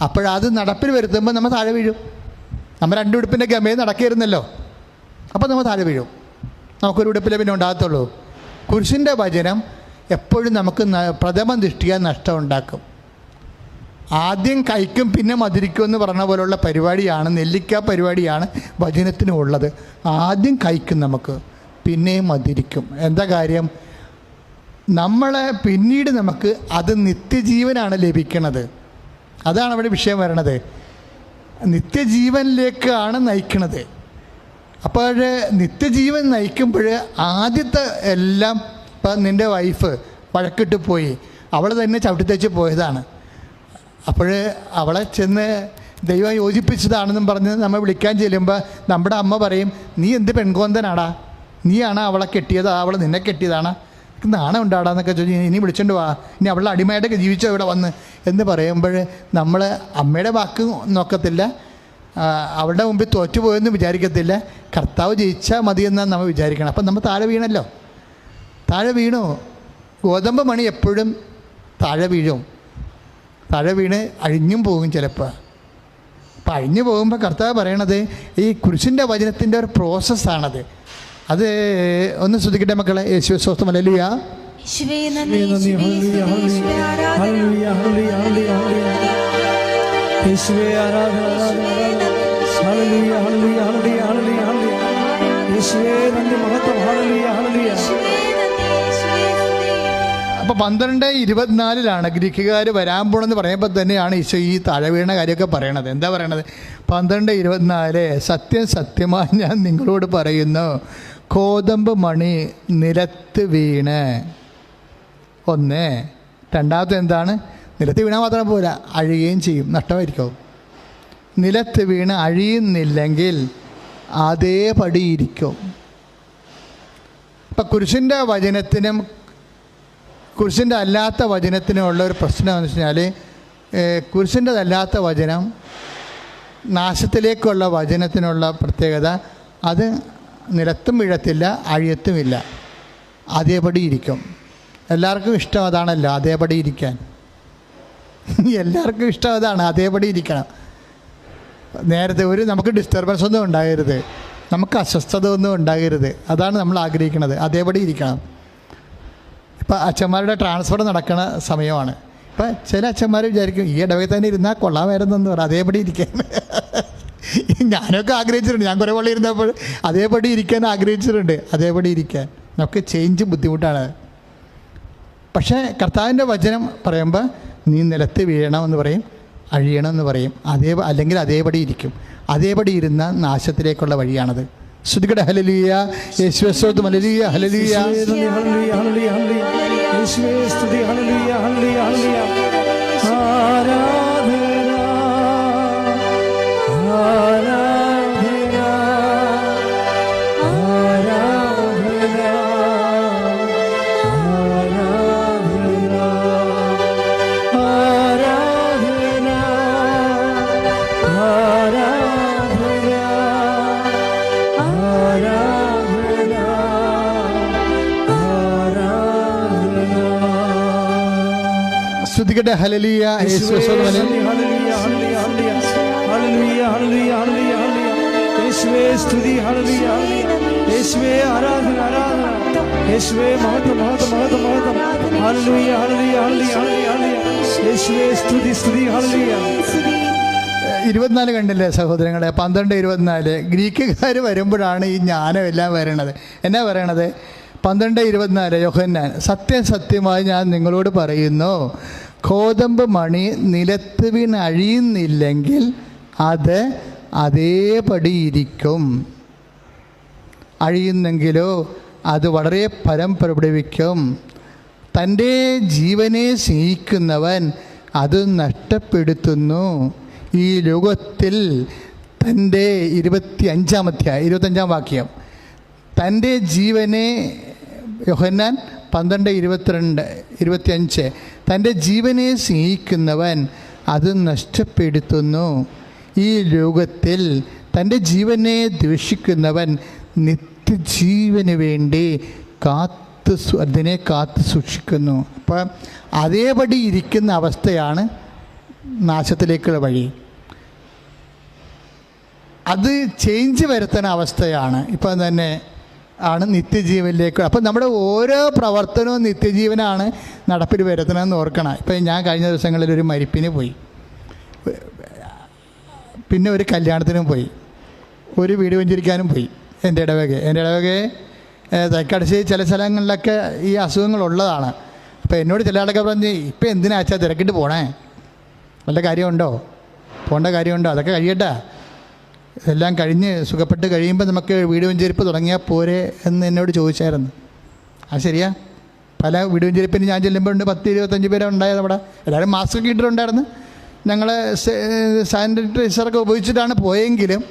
അപ്പോഴത് നടപ്പിൽ വരുത്തുമ്പോൾ നമ്മൾ താഴെ വീഴും. നമ്മൾ രണ്ടുടുപ്പിൻ്റെ ഗമയിൽ നടക്കിയിരുന്നല്ലോ, അപ്പോൾ നമ്മൾ താഴെ വീഴും. നമുക്കൊരു ഉടുപ്പിലെ പിന്നെ ഉണ്ടാകത്തുള്ളൂ. കുരിശിൻ്റെ വചനം എപ്പോഴും നമുക്ക് പ്രഥമ ദൃഷ്ടിയ നഷ്ടം ഉണ്ടാക്കും. ആദ്യം കഴിക്കും പിന്നെ മധുരിക്കും എന്ന് പറഞ്ഞ പോലുള്ള പരിപാടിയാണ്, നെല്ലിക്ക പരിപാടിയാണ് വചനത്തിനുള്ളത്. ആദ്യം കഴിക്കും നമുക്ക്, പിന്നെ മധുരിക്കും. എന്താ കാര്യം? നമ്മളെ പിന്നീട് നമുക്ക് അത് നിത്യജീവനാണ് ലഭിക്കുന്നത്. അതാണ് അവിടെ വിഷയം വരണത്. നിത്യജീവനിലേക്കാണ് നയിക്കുന്നത്. അപ്പോൾ നിത്യജീവൻ നയിക്കുമ്പോൾ ആദ്യത്തെ എല്ലാം, ഇപ്പം നിൻ്റെ വൈഫ് വഴക്കിട്ട് പോയി, അവൾ തന്നെ ചവിട്ടിത്തേച്ച് പോയതാണ്. അപ്പോൾ അവളെ ചെന്ന് ദൈവം യോജിപ്പിച്ചതാണെന്നും പറഞ്ഞ് നമ്മൾ വിളിക്കാൻ ചെല്ലുമ്പോൾ നമ്മുടെ അമ്മ പറയും, നീ എന്ത് പെൺകോന്തനാടാ, നീയാണ് അവളെ കെട്ടിയത്, അവൾ നിന്നെ കെട്ടിയതാണ്, നാണം ഉണ്ടാടാന്നൊക്കെ ചോദിച്ചു. ഇനി വിളിച്ചോണ്ട് വാ, ഇനി അവളുടെ അടിമയായിട്ടൊക്കെ ജീവിച്ചോ ഇവിടെ വന്ന് എന്ന് പറയുമ്പോൾ നമ്മൾ അമ്മയുടെ വാക്ക് നോക്കത്തില്ല, അവളുടെ മുമ്പിൽ തോറ്റുപോയെന്ന് വിചാരിക്കത്തില്ല, കർത്താവ് ജയിച്ചാൽ മതിയെന്നാണ് നമ്മൾ വിചാരിക്കണം. അപ്പം നമ്മൾ താഴെ വീണല്ലോ, താഴെ വീണു. ഗോതമ്പ് മണി എപ്പോഴും താഴെ വീഴും, താഴെ വീണ് അഴിഞ്ഞും പോകും ചിലപ്പോൾ. അപ്പം അഴിഞ്ഞു പോകുമ്പോൾ കർത്താവ് പറയണത് ഈ കുരിശിൻ്റെ വചനത്തിൻ്റെ ഒരു പ്രോസസ്സാണത്. അത് ഒന്ന് ശ്രദ്ധിക്കട്ടെ മക്കളെ. യേശുവേ സ്തോത്രം, ഹല്ലേലൂയ. അപ്പോൾ 12:24 ഗ്രീക്കുകാർ വരാൻ പോണെന്ന് പറയുമ്പോൾ തന്നെയാണ് ഈശോ ഈ താഴെ വീണ കാര്യമൊക്കെ പറയണത്. എന്താ പറയണത്? 12:24 സത്യം സത്യമായി ഞാൻ നിങ്ങളോട് പറയുന്നു, ഗോതമ്പ് മണി നിലത്ത് വീണ് ഒന്ന്, രണ്ടാമത്തെ എന്താണ്? നിലത്ത് വീണാൽ മാത്രം പോരാ, അഴിയുകയും ചെയ്യും, നഷ്ടമായിരിക്കും. നിലത്ത് വീണ് അഴിയുന്നില്ലെങ്കിൽ അതേപടി ഇരിക്കും. ഇപ്പം കുരിശിൻ്റെ വചനത്തിനും കുരിശിൻ്റെ അല്ലാത്ത വചനത്തിനുള്ള ഒരു പ്രശ്നം എന്ന് വെച്ച് കഴിഞ്ഞാൽ, കുരിശിൻ്റെതല്ലാത്ത വചനം, നാശത്തിലേക്കുള്ള വചനത്തിനുള്ള പ്രത്യേകത, അത് നിലത്തും വീഴത്തില്ല, അഴിയത്തുമില്ല, അതേപടി ഇരിക്കും. എല്ലാവർക്കും ഇഷ്ടം അതാണല്ലോ, അതേപടി ഇരിക്കാൻ. എല്ലാവർക്കും ഇഷ്ടം അതാണ്, അതേപടി ഇരിക്കണം. നേരത്തെ നമുക്ക് ഡിസ്റ്റർബൻസ് ഒന്നും ഉണ്ടാകരുത്, നമുക്ക് അസ്വസ്ഥത ഒന്നും ഉണ്ടാകരുത്. അതാണ് നമ്മൾ ആഗ്രഹിക്കുന്നത്, അതേപടി ഇരിക്കണം. ഇപ്പം അച്ഛന്മാരുടെ ട്രാൻസ്ഫർ നടക്കുന്ന സമയമാണ്. ഇപ്പം ചില അച്ഛന്മാർ വിചാരിക്കും ഈ ഇടവകയിൽ തന്നെ ഇരുന്നാൽ കൊള്ളാമായിരുന്നെന്ന് പറയും, അതേപടി ഇരിക്കാൻ. ഞാനൊക്കെ ആഗ്രഹിച്ചിട്ടുണ്ട്, ഞാൻ കുറേ പള്ളി ഇരുന്നപ്പോൾ അതേപടി ഇരിക്കാൻ ആഗ്രഹിച്ചിട്ടുണ്ട്. അതേപടി ഇരിക്കാൻ നമുക്ക് ചേഞ്ച് ബുദ്ധിമുട്ടാണ്. പക്ഷേ കർത്താവിൻ്റെ വചനം പറയുമ്പോൾ നീ നിലത്ത് വീഴണമെന്ന് പറയും, അഴിയണമെന്ന് പറയും. അല്ലെങ്കിൽ അതേപടി ഇരിക്കും. അതേപടി ഇരുന്ന നാശത്തിലേക്കുള്ള വഴിയാണത്. ശ്രുതികട ഹല്ലേലൂയ, യേശുവേ സ്തോത്രം, ഹല്ലേലൂയ ഹല്ലേലൂയ ഹല്ലേലൂയ ഹല്ലേലൂയ ഹല്ലേലൂയ യേശുവേ സ്തുതി, ഹല്ലേലൂയ ഹല്ലേലൂയ ഹല്ലേലൂയ. ആരാധന ആരാധന ആരാധന സ്തുതിക്കട്ടെ. ഹല്ലേലൂയ, യേശുവേ സ്തോത്രം, ഹല്ലേലൂയ ഹല്ലേലൂയ ഹല്ലേലൂയ ഹല്ലേലൂയ ഹല്ലേലൂയ യേശുവേ സ്തുതി, ഹല്ലേലൂയ യേശുവേ ആരാധന ആരാധന യേശുവേ മഹത്വം മഹത്വം മഹത്വം മഹത്വം. ഹല്ലേലൂയ ഹല്ലേലൂയ ഹല്ലേലൂയ ഹല്ലേലൂയ യേശുവേ സ്തുതി സ്തുതി, ഹല്ലേലൂയ. 24 കണ്ടില്ലേ സഹോദരങ്ങളെ? 12:24 ഗ്രീക്കുകാർ വരുമ്പോഴാണ് ഈ ജ്ഞാനം എല്ലാം വരണത്. എന്നാ പറയണത്? 12:24 യോഹന്നാൻ, സത്യം സത്യമായി ഞാൻ നിങ്ങളോട് പറയുന്നു, ഗോതമ്പ് മണി നിലത്ത് വീണ് അഴിയുന്നില്ലെങ്കിൽ അത് അതേപടി ഇരിക്കും. അഴിയുന്നെങ്കിലോ അത് വളരെ ഫലം പുറപ്പെടുവിക്കും. തൻ്റെ ജീവനെ സ്നേഹിക്കുന്നവൻ അത് നഷ്ടപ്പെടുത്തുന്നു. ഈ ലോകത്തിൽ തൻ്റെ 25-ാം വാക്യം, തൻ്റെ ജീവനെ, യോഹന്നാൻ 12:22-25, തൻ്റെ ജീവനെ സ്നേഹിക്കുന്നവൻ അത് നഷ്ടപ്പെടുത്തുന്നു. ഈ ലോകത്തിൽ തൻ്റെ ജീവനെ ദ്വേഷിക്കുന്നവൻ നിത്യജീവന് വേണ്ടി അതിനെ കാത്തു സൂക്ഷിക്കുന്നു. അപ്പം അതേപടി ഇരിക്കുന്ന അവസ്ഥയാണ് നാശത്തിലേക്കുള്ള വഴി. അത് ചേഞ്ച് വരുത്തുന്ന അവസ്ഥയാണ് ഇപ്പം തന്നെ ആണ് നിത്യജീവനിലേക്ക്. അപ്പം നമ്മുടെ ഓരോ പ്രവർത്തനവും നിത്യജീവനാണ് നടപ്പിൽ വരുത്തണമെന്ന് ഓർക്കണം. ഇപ്പം ഞാൻ കഴിഞ്ഞ ദിവസങ്ങളിൽ ഒരു മരിപ്പിന് പോയി, പിന്നെ ഒരു കല്യാണത്തിനും പോയി, ഒരു വീട് വെഞ്ചരിക്കാനും പോയി. എൻ്റെ ഇടവകയെ തൈക്കടശ്ശി ചില സ്ഥലങ്ങളിലൊക്കെ ഈ അസുഖങ്ങളുള്ളതാണ്. അപ്പോൾ എന്നോട് ചില ആളൊക്കെ പറഞ്ഞ്, ഇപ്പം എന്തിനാച്ചാൽ തിരക്കിട്ട് പോണേ, വല്ല കാര്യമുണ്ടോ, പോകേണ്ട കാര്യമുണ്ടോ, അതൊക്കെ കഴിയട്ടെ, എല്ലാം കഴിഞ്ഞ് സുഖപ്പെട്ട് കഴിയുമ്പോൾ നമുക്ക് വീട് വെഞ്ചരിപ്പ് തുടങ്ങിയാൽ പോരെ എന്ന് എന്നോട് ചോദിച്ചായിരുന്നു. അത് ശരിയാ. പല വീട് വെഞ്ചരിപ്പിന് ഞാൻ ചെല്ലുമ്പോൾ ഉണ്ട് 10-25 പേരെ ഉണ്ടായത് അവിടെ. എല്ലാവരും മാസ്ക് ഒക്കെ ഇട്ടിട്ടുണ്ടായിരുന്നു. ഞങ്ങൾ സാനിറ്റൈസറൊക്കെ ഉപയോഗിച്ചിട്ടാണ് പോയെങ്കിലും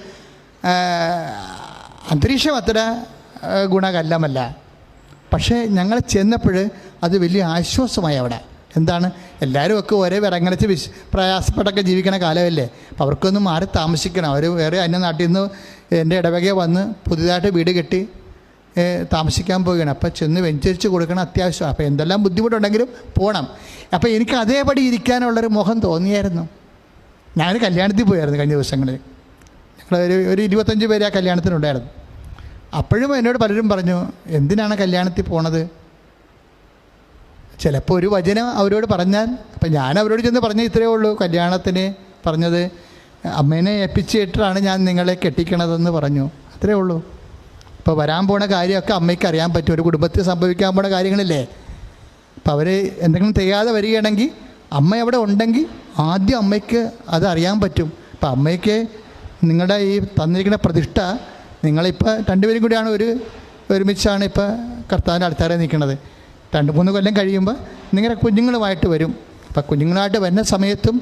അന്തരീക്ഷം അത്ര ഗുണകരമല്ല. പക്ഷേ ഞങ്ങൾ ചെന്നപ്പോൾ അത് വലിയ ആശ്വാസമായി അവിടെ. എന്താണ്, എല്ലാവരും ഒക്കെ ഒരേ വിറങ്ങലിച്ച് പ്രയാസപ്പെട്ടൊക്കെ ജീവിക്കണ കാലമല്ലേ. അപ്പോൾ അവർക്കൊന്ന് മാറി താമസിക്കണം. അവർ വേറെ അന്യ നാട്ടിൽ നിന്ന് എൻ്റെ ഇടവകയെ വന്ന് പുതിയതായിട്ട് വീട് കെട്ടി താമസിക്കാൻ പോവുകയാണ്. അപ്പോൾ ചെന്ന് വെഞ്ചരിച്ച് കൊടുക്കണം അത്യാവശ്യമാണ്. അപ്പോൾ എന്തെല്ലാം ബുദ്ധിമുട്ടുണ്ടെങ്കിലും പോകണം. അപ്പോൾ എനിക്ക് അതേപടി ഇരിക്കാനുള്ളൊരു മോഹം തോന്നിയായിരുന്നു. ഞാൻ കല്യാണത്തിൽ പോയായിരുന്നു കഴിഞ്ഞ ദിവസങ്ങളിൽ. ഞങ്ങൾ ഒരു 25 പേര് ആ കല്യാണത്തിനുണ്ടായിരുന്നു. അപ്പോഴും എന്നോട് പലരും പറഞ്ഞു, എന്തിനാണ് കല്യാണത്തിൽ പോണത്? ചിലപ്പോൾ ഒരു വചനം അവരോട് പറഞ്ഞാൽ, അപ്പം ഞാൻ അവരോട് ചെന്ന് പറഞ്ഞ ഇത്രയേ ഉള്ളൂ. കല്യാണത്തിന് പറഞ്ഞത്, അമ്മേനെ ഏൽപ്പിച്ചിട്ടാണ് ഞാൻ നിങ്ങളെ കെട്ടിക്കണതെന്ന് പറഞ്ഞു, അത്രയേ ഉള്ളൂ. അപ്പോൾ വരാൻ പോണ കാര്യമൊക്കെ അമ്മയ്ക്ക് അറിയാൻ പറ്റും. ഒരു കുടുംബത്തിൽ സംഭവിക്കാൻ പോണ കാര്യങ്ങളില്ലേ. അപ്പോൾ അവർ എന്തെങ്കിലും ചെയ്യാതെ വരികയാണെങ്കിൽ അമ്മ അവിടെ ഉണ്ടെങ്കിൽ ആദ്യം അമ്മയ്ക്ക് അത് അറിയാൻ പറ്റും. അപ്പം അമ്മയ്ക്ക് നിങ്ങളുടെ ഈ തന്നിരിക്കുന്ന പ്രതിഷ്ഠ, നിങ്ങളിപ്പോൾ രണ്ടുപേരും കൂടിയാണ് ഒരുമിച്ചാണ് ഇപ്പോൾ കർത്താവിൻ്റെ ആൾക്കാരെ നിൽക്കുന്നത്. 2-3 കൊല്ലം കഴിയുമ്പോൾ നിങ്ങളുടെ കുഞ്ഞുങ്ങളുമായിട്ട് വരും. അപ്പം കുഞ്ഞുങ്ങളായിട്ട് വരുന്ന സമയത്തും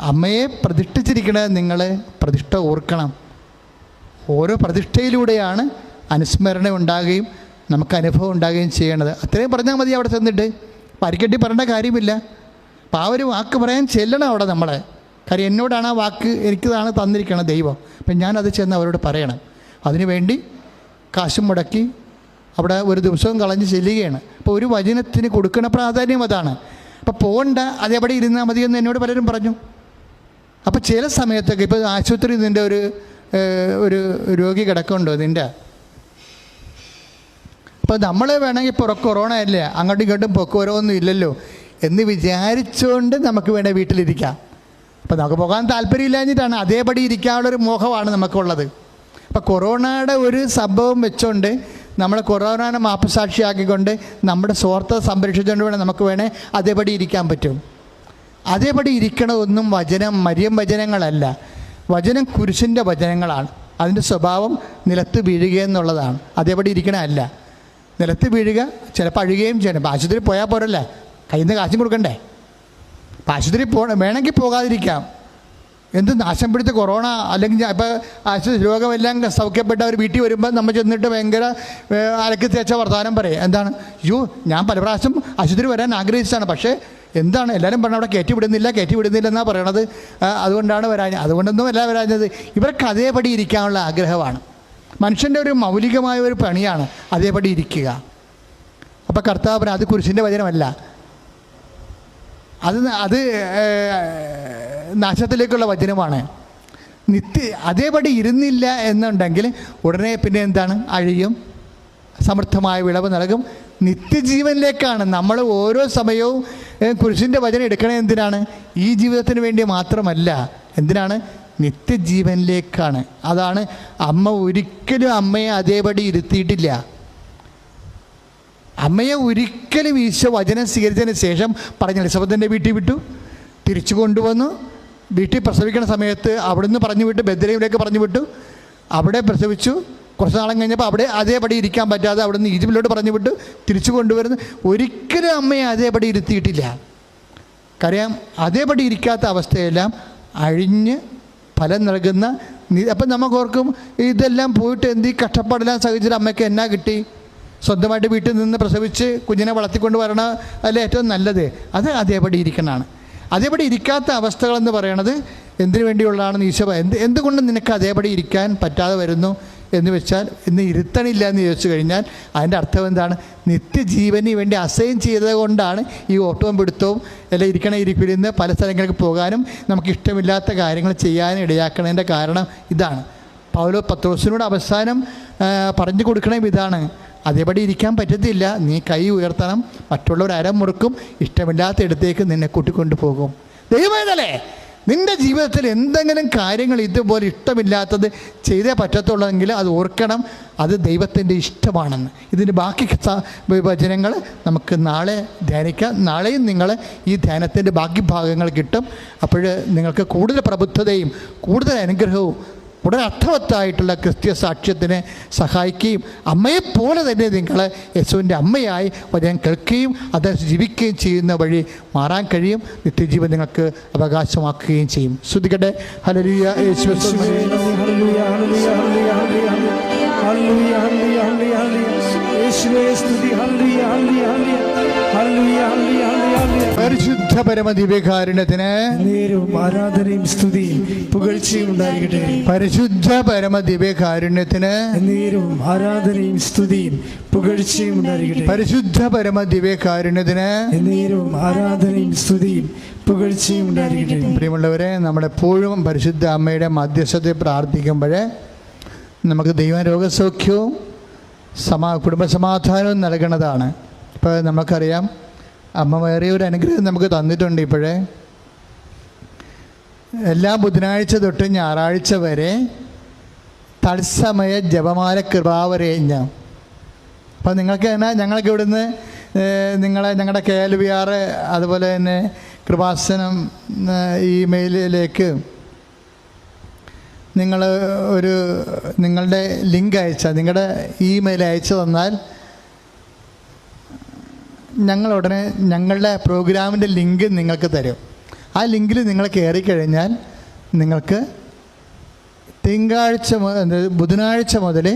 അമ്മയെ പ്രതിഷ്ഠിച്ചിരിക്കണത് നിങ്ങൾ പ്രതിഷ്ഠ ഓർക്കണം. ഓരോ പ്രതിഷ്ഠയിലൂടെയാണ് അനുസ്മരണ ഉണ്ടാകുകയും നമുക്ക് അനുഭവം ഉണ്ടാകുകയും ചെയ്യണത്. അത്രയും പറഞ്ഞാൽ മതി അവിടെ ചെന്നിട്ട്. പരിക്കെട്ടി പറയേണ്ട കാര്യമില്ല. അപ്പം ആ ഒരു വാക്ക് പറയാൻ ചെല്ലണം അവിടെ നമ്മളെ. കാര്യം എന്നോടാണ് ആ വാക്ക്, എനിക്കതാണ് തന്നിരിക്കണം ദൈവം. അപ്പം ഞാനത് ചെന്ന് അവരോട് പറയണം. അതിനുവേണ്ടി കാശും മുടക്കി അവിടെ ഒരു ദിവസവും കളഞ്ഞ് ചെല്ലുകയാണ്. അപ്പോൾ ഒരു വചനത്തിന് കൊടുക്കുന്ന പ്രാധാന്യം അതാണ്. അപ്പോൾ അപ്പോൾ പോകണ്ട, അതേപടി ഇരുന്നാൽ മതിയെന്ന് എന്നോട് പലരും പറഞ്ഞു. അപ്പോൾ ചില സമയത്തൊക്കെ ഇപ്പോൾ ആശുപത്രി നിൻ്റെ ഒരു രോഗി കിടക്കുന്നുണ്ടോ നിൻ്റെ, അപ്പോൾ നമ്മൾ വേണമെങ്കിൽ കൊറോണ അല്ലേ അങ്ങോട്ടും ഇങ്ങോട്ടും പൊക്കുവരവൊന്നും ഇല്ലല്ലോ എന്ന് വിചാരിച്ചുകൊണ്ട് നമുക്ക് വേണേൽ വീട്ടിലിരിക്കാം. അപ്പോൾ നമുക്ക് പോകാൻ താല്പര്യമില്ലാഞ്ഞിട്ടാണ്, അതേപടി ഇരിക്കാനുള്ളൊരു മോഹമാണ് നമുക്കുള്ളത്. അപ്പോൾ കൊറോണയുടെ ഒരു സംഭവം വെച്ചുകൊണ്ട് നമ്മൾ കൊറോണനെ മാപ്പുസാക്ഷിയാക്കിക്കൊണ്ട് നമ്മുടെ സ്വാർത്ഥത സംരക്ഷിച്ചുകൊണ്ട് വേണേൽ നമുക്ക് വേണേൽ അതേപടി ഇരിക്കാൻ പറ്റും. അതേപടി ഇരിക്കണതൊന്നും മരിയം വചനങ്ങളല്ല. വചനം കുരിശിൻ്റെ വചനങ്ങളാണ്. അതിൻ്റെ സ്വഭാവം നിലത്ത് വീഴുക എന്നുള്ളതാണ്. അതേപടി ഇരിക്കണമല്ല. നിലത്ത് വീഴുക, ചിലപ്പോൾ അഴുകുകയും ചെയ്യണം. ഇപ്പോൾ ആശുപത്രി പോയാൽ പോരല്ലേ, കയ്യിൽ നിന്ന് കാശും കൊടുക്കണ്ടേ. അപ്പോൾ ആശുപത്രി വേണമെങ്കിൽ പോകാതിരിക്കാം. എന്ത് നാശം പിടിച്ച കൊറോണ അല്ലെങ്കിൽ ഇപ്പോൾ ആശുപത്രി രോഗമെല്ലാം സൗഖ്യപ്പെട്ട അവർ വീട്ടിൽ വരുമ്പോൾ നമ്മൾ ചെന്നിട്ട് ഭയങ്കര അലക്കി തേച്ച വർത്തമാനം പറയും. എന്താണ്, ഞാൻ പല പ്രാവശ്യം ആശുപത്രി വരാൻ ആഗ്രഹിച്ചതാണ്, പക്ഷേ എന്താണ് എല്ലാവരും പറഞ്ഞാൽ അവിടെ കയറ്റി വിടുന്നില്ല എന്നാണ് പറയണത്. അതുകൊണ്ടാണ് അതുകൊണ്ടൊന്നും അല്ല വരാഞ്ഞത്. ഇവർക്ക് അതേപടി ഇരിക്കാനുള്ള ആഗ്രഹമാണ്. മനുഷ്യൻ്റെ ഒരു മൗലികമായ ഒരു പണിയാണ് അതേപടി ഇരിക്കുക. അപ്പോൾ കർത്താവ് അത് കുരിശിൻ്റെ വചനമല്ല, അത് നാശത്തിലേക്കുള്ള വചനമാണ്. അതേപടി ഇരുന്നില്ല എന്നുണ്ടെങ്കിൽ ഉടനെ പിന്നെ എന്താണ്, അഴിയും, സമൃദ്ധമായ വിളവ് നൽകും, നിത്യജീവനിലേക്കാണ്. നമ്മൾ ഓരോ സമയവും കുരിശിൻ്റെ വചനം എടുക്കണേ എന്തിനാണ്? ഈ ജീവിതത്തിന് വേണ്ടി മാത്രമല്ല. എന്തിനാണ്? നിത്യജീവനിലേക്കാണ്. അതാണ് അമ്മ ഒരിക്കലും അമ്മയെ അതേപടി ഇരുത്തിയിട്ടില്ല. അമ്മയെ ഒരിക്കലും ഈശോ വചനം സ്വീകരിച്ചതിന് ശേഷം പറഞ്ഞ എലിസബത്തിൻ്റെ വീട്ടിൽ വിട്ടു, തിരിച്ചു കൊണ്ടുവന്നു. വീട്ടിൽ പ്രസവിക്കുന്ന സമയത്ത് അവിടുന്ന് പറഞ്ഞു വിട്ടു, ബെത്ലഹേമിലേക്ക് പറഞ്ഞു വിട്ടു. അവിടെ പ്രസവിച്ചു. കുറച്ച് നാളം കഴിഞ്ഞപ്പോൾ അവിടെ അതേപടി ഇരിക്കാൻ പറ്റാതെ അവിടുന്ന് ഈജിപ്തിലോട്ട് പറഞ്ഞു വിട്ടു, തിരിച്ചു കൊണ്ടുവരുന്നു. ഒരിക്കലും അമ്മയെ അതേപടി ഇരുത്തിയിട്ടില്ല. കാര്യം അതേപടി ഇരിക്കാത്ത അവസ്ഥയെല്ലാം അഴിഞ്ഞ് ഫലം നൽകുന്ന. അപ്പം നമുക്ക് ഓർക്കും, ഇതെല്ലാം പോയിട്ട് എന്ത് ഈ കഷ്ടപ്പാടെല്ലാം സഹിച്ചിട്ട് അമ്മയ്ക്ക് എന്നാ കിട്ടി? സ്വന്തമായിട്ട് വീട്ടിൽ നിന്ന് പ്രസവിച്ച് കുഞ്ഞിനെ വളർത്തിക്കൊണ്ട് വരണ അല്ലേ ഏറ്റവും നല്ലത്? അത് അതേപടി ഇരിക്കണതാണ്. അതേപടി ഇരിക്കാത്ത അവസ്ഥകളെന്ന് പറയണത് എന്തിനു വേണ്ടിയുള്ളതാണെന്ന് ഈശോ എന്തുകൊണ്ട് നിനക്ക് അതേപടി ഇരിക്കാൻ പറ്റാതെ വരുന്നു എന്ന് വെച്ചാൽ, ഇന്ന് ഇരുത്തണില്ല എന്ന് ചോദിച്ചു കഴിഞ്ഞാൽ അതിൻ്റെ അർത്ഥം എന്താണ്? നിത്യജീവന് വേണ്ടി അസൈൻ ചെയ്തത് കൊണ്ടാണ് ഈ ഓട്ടവും പിടുത്തവും എല്ലാം ഇരിപ്പിൽ നിന്ന് പല സ്ഥലങ്ങൾക്ക് പോകാനും നമുക്ക് ഇഷ്ടമില്ലാത്ത കാര്യങ്ങൾ ചെയ്യാനും ഇടയാക്കണതിൻ്റെ കാരണം ഇതാണ്. പത്രോസിനോട് അവസാനം പറഞ്ഞു കൊടുക്കണേ ഇതാണ്, അതേപടി ഇരിക്കാൻ പറ്റത്തില്ല, നീ കൈ ഉയർത്തണം, മറ്റുള്ളവർ അരമുറുക്കും, ഇഷ്ടമില്ലാത്ത ഇടത്തേക്ക് നിന്നെ കൂട്ടിക്കൊണ്ടു പോകും. ദൈവമേതല്ലേ, നിൻ്റെ ജീവിതത്തിൽ എന്തെങ്കിലും കാര്യങ്ങൾ ഇതുപോലെ ഇഷ്ടമില്ലാത്തത് ചെയ്തേ പറ്റത്തുള്ളതെങ്കിൽ അത് ഓർക്കണം, അത് ദൈവത്തിൻ്റെ ഇഷ്ടമാണെന്ന്. ഇതിൻ്റെ ബാക്കി വചനങ്ങൾ നമുക്ക് നാളെ ധ്യാനിക്കാം. നാളെയും നിങ്ങൾ ഈ ധ്യാനത്തിൻ്റെ ബാക്കി ഭാഗങ്ങൾ കിട്ടും. അപ്പോൾ നിങ്ങൾക്ക് കൂടുതൽ പ്രബുദ്ധതയും കൂടുതൽ അനുഗ്രഹവും കൂടുതൽ അർത്ഥവത്തായിട്ടുള്ള ക്രിസ്തീയ സാക്ഷ്യത്തിനെ സഹായിക്കുകയും അമ്മയെപ്പോലെ തന്നെ നിങ്ങൾ യേശുവിൻ്റെ അമ്മയായി വചനം കേൾക്കുകയും അത് ജീവിക്കുകയും ചെയ്യുന്ന വഴി മാറാൻ കഴിയും. നിത്യജീവൻ നിങ്ങൾക്ക് അവകാശമാക്കുകയും ചെയ്യും. ശ്രുതികട്ടെ. ഹല്ലേലൂയ. യേശുവേ പരിശുദ്ധ പരമദിവ്യകാരുണ്യത്തിന് ആരാധനയും സ്തുതിയും പുകഴ്ചയും ഉണ്ടായിരിക്കട്ടെ. പരിശുദ്ധ പരമദിവ്യകാരുണ്യത്തിന് ആരാധനയും സ്തുതിയും പുകഴ്ചയും ഉണ്ടായിരിക്കട്ടെ. പരിശുദ്ധ പരമദിവ്യകാരുണ്യത്തിന് ആരാധനയും സ്തുതിയും പുകഴ്ചയും ഉണ്ടായിരിക്കട്ടെ. പ്രിയമുള്ളവരെ, നമ്മളെപ്പോഴും പരിശുദ്ധ അമ്മയുടെ മധ്യസ്ഥതയിൽ പ്രാർത്ഥിക്കുമ്പോൾ നമുക്ക് ദൈവം രോഗസൗഖ്യവും കുടുംബസമാധാനവും നൽകുന്നതാണ്. ഇപ്പോൾ നമുക്കറിയാം, അമ്മ വേറെ ഒരു അനുഗ്രഹം നമുക്ക് തന്നിട്ടുണ്ട്. ഇപ്പോഴേ എല്ലാ ബുധനാഴ്ച തൊട്ട് ഞായറാഴ്ച വരെ തത്സമയ ജപമാല കൃപാവരയജ്ഞം. അപ്പോൾ നിങ്ങൾക്ക് തന്നെ ഞങ്ങൾക്ക് ഇവിടുന്ന് ഞങ്ങളുടെ KLVR അതുപോലെ തന്നെ കൃപാസനം ഇമെയിലിലേക്ക് നിങ്ങൾ നിങ്ങളുടെ ലിങ്ക് അയച്ചാൽ, നിങ്ങളുടെ ഇമെയിൽ അയച്ചു തന്നാൽ ഞങ്ങളുടനെ ഞങ്ങളുടെ പ്രോഗ്രാമിൻ്റെ ലിങ്ക് നിങ്ങൾക്ക് തരും. ആ ലിങ്കിൽ നിങ്ങൾ കയറിക്കഴിഞ്ഞാൽ നിങ്ങൾക്ക് ബുധനാഴ്ച മുതൽ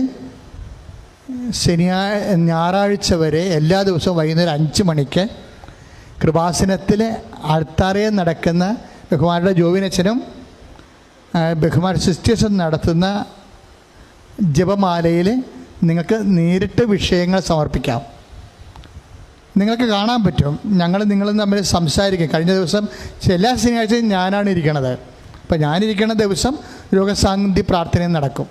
ഞായറാഴ്ച വരെ എല്ലാ ദിവസവും വൈകുന്നേരം 5 മണിക്ക് കൃപാസനത്തിൽ അൾത്താരയിൽ നടക്കുന്ന ബഹുമാനയുടെ ജോവിനച്ചനും ബഹുമാന സിസ്റ്റേഴ്സും നടത്തുന്ന ജപമാലയിൽ നിങ്ങൾക്ക് നേരിട്ട് വിഷയങ്ങൾ സമർപ്പിക്കാം. നിങ്ങൾക്ക് കാണാൻ പറ്റും. നിങ്ങളും തമ്മിൽ സംസാരിക്കും. കഴിഞ്ഞ ദിവസം എല്ലാ ശനിയാഴ്ചയും ഞാനാണ് ഇരിക്കണത്. അപ്പം ഞാനിരിക്കുന്ന ദിവസം രോഗശാന്തി പ്രാർത്ഥനയും നടക്കും.